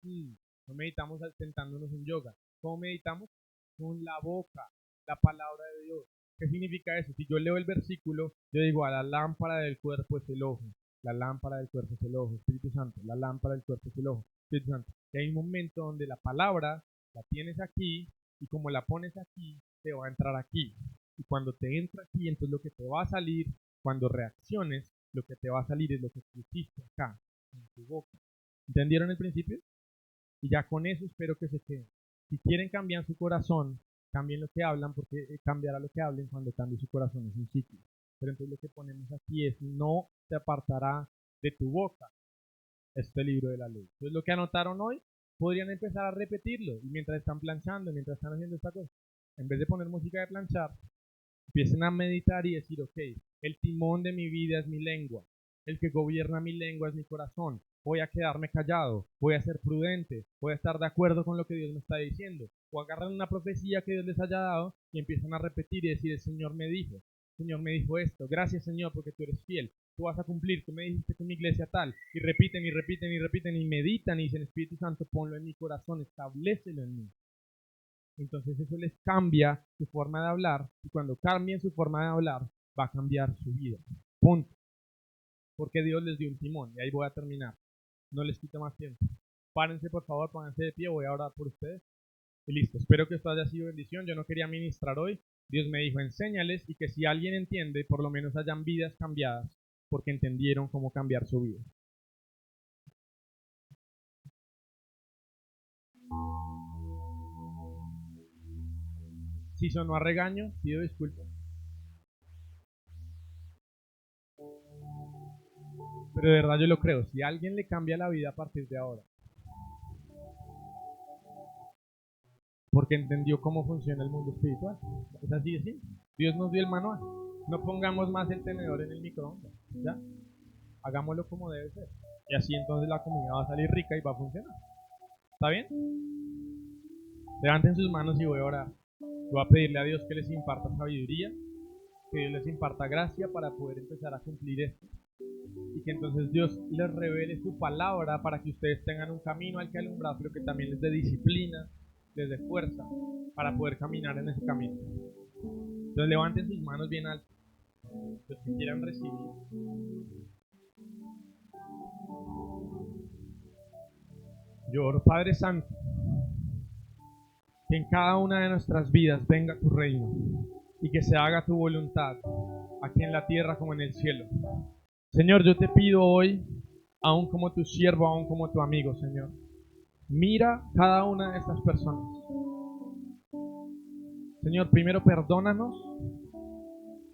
no meditamos sentándonos en yoga. ¿Cómo meditamos? Con la boca, la palabra de Dios. ¿Qué significa eso? Si yo leo el versículo, yo digo, a la lámpara del cuerpo es el ojo. La lámpara del cuerpo es el ojo. Espíritu Santo, la lámpara del cuerpo es el ojo. Espíritu Santo. Y hay un momento donde la palabra la tienes aquí y como la pones aquí, te va a entrar aquí. Y cuando te entra aquí, entonces lo que te va a salir, cuando reacciones, lo que te va a salir es lo que tú hiciste acá, en tu boca. ¿Entendieron el principio? Y ya con eso espero que se queden. Si quieren cambiar su corazón, cambien lo que hablan, porque cambiará lo que hablen cuando cambie su corazón. Es un ciclo. Pero entonces lo que ponemos aquí es, no te apartará de tu boca este libro de la ley. Entonces lo que anotaron hoy, podrían empezar a repetirlo. Y mientras están planchando, mientras están haciendo esta cosa, en vez de poner música de planchar, empiecen a meditar y decir, ok, el timón de mi vida es mi lengua, el que gobierna mi lengua es mi corazón, voy a quedarme callado, voy a ser prudente, voy a estar de acuerdo con lo que Dios me está diciendo, o agarran una profecía que Dios les haya dado y empiezan a repetir y decir, el Señor me dijo, Señor me dijo esto, gracias Señor porque tú eres fiel, tú vas a cumplir, tú me dijiste que mi iglesia tal, y repiten y repiten y repiten y meditan y dicen, Espíritu Santo, ponlo en mi corazón, establécelo en mí. Entonces eso les cambia su forma de hablar, y cuando cambien su forma de hablar, va a cambiar su vida. Punto. Porque Dios les dio un timón, y ahí voy a terminar. No les quito más tiempo. Párense por favor, pónganse de pie, voy a orar por ustedes. Y listo, espero que esto haya sido bendición. Yo no quería ministrar hoy. Dios me dijo, enséñales y que si alguien entiende, por lo menos hayan vidas cambiadas, porque entendieron cómo cambiar su vida. Si sonó a regaño, pido disculpas. Pero de verdad yo lo creo. Si a alguien le cambia la vida a partir de ahora, porque entendió cómo funciona el mundo espiritual. Es así de simple. Dios nos dio el manual. No pongamos más el tenedor en el microondas. ¿Ya? Hagámoslo como debe ser. Y así entonces la comida va a salir rica y va a funcionar. ¿Está bien? Levanten sus manos y voy a orar. Voy a pedirle a Dios que les imparta sabiduría, que Dios les imparta gracia para poder empezar a cumplir esto. Y que entonces Dios les revele su palabra para que ustedes tengan un camino al que alumbrar, pero que también les dé disciplina, les dé fuerza para poder caminar en ese camino. Entonces levanten sus manos bien altas, los que quieran recibir. Yo oro, Padre Santo, que en cada una de nuestras vidas venga tu reino y que se haga tu voluntad, aquí en la tierra como en el cielo. Señor, yo te pido hoy, aún como tu siervo, aún como tu amigo, Señor, mira cada una de estas personas. Señor, primero perdónanos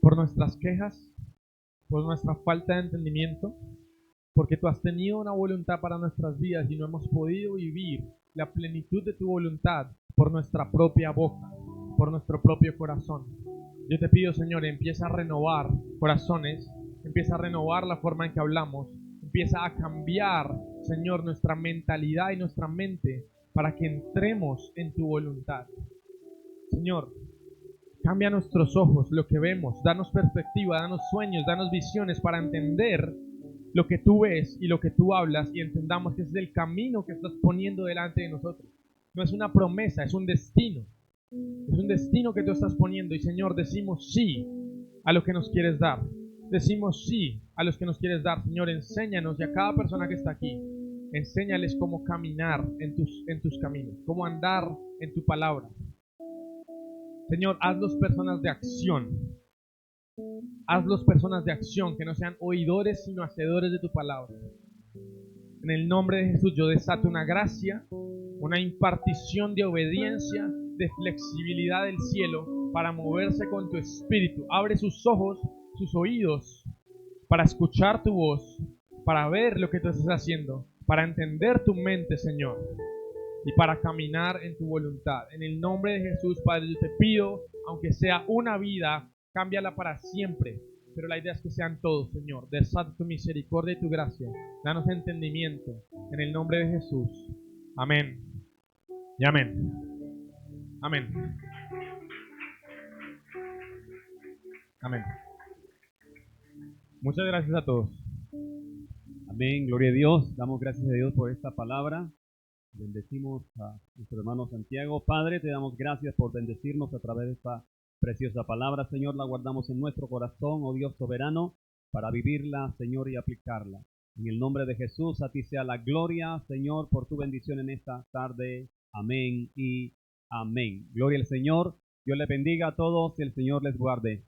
por nuestras quejas, por nuestra falta de entendimiento, porque tú has tenido una voluntad para nuestras vidas y no hemos podido vivir la plenitud de tu voluntad por nuestra propia boca, por nuestro propio corazón. Yo te pido, Señor, empieza a renovar corazones, empieza a renovar la forma en que hablamos, empieza a cambiar, Señor, nuestra mentalidad y nuestra mente para que entremos en tu voluntad. Señor, cambia nuestros ojos, lo que vemos, danos perspectiva, danos sueños, danos visiones para entender lo que tú ves y lo que tú hablas y entendamos que ese es el camino que estás poniendo delante de nosotros. No es una promesa, es un destino. Es un destino que tú estás poniendo y Señor, decimos sí a lo que nos quieres dar. Decimos sí a los que nos quieres dar. Señor, enséñanos y a cada persona que está aquí, enséñales cómo caminar en tus caminos, cómo andar en tu palabra. Señor, hazlos personas de acción. Hazlos personas de acción, que no sean oidores, sino hacedores de tu palabra. En el nombre de Jesús yo desato una gracia, una impartición de obediencia, de flexibilidad del cielo para moverse con tu espíritu. Abre sus ojos, sus oídos, para escuchar tu voz, para ver lo que tú estás haciendo, para entender tu mente, Señor, y para caminar en tu voluntad. En el nombre de Jesús, Padre, yo te pido, aunque sea una vida, cámbiala para siempre. Pero la idea es que sean todos, Señor. Desata tu misericordia y tu gracia. Danos entendimiento. En el nombre de Jesús. Amén. Y amén. Amén. Amén. Muchas gracias a todos. Amén, gloria a Dios. Damos gracias a Dios por esta palabra. Bendecimos a nuestro hermano Santiago. Padre, te damos gracias por bendecirnos a través de esta preciosa palabra. Señor, la guardamos en nuestro corazón, oh Dios soberano, para vivirla, Señor, y aplicarla. En el nombre de Jesús, a ti sea la gloria, Señor, por tu bendición en esta tarde. Amén y amén. Gloria al Señor. Dios les bendiga a todos y el Señor les guarde.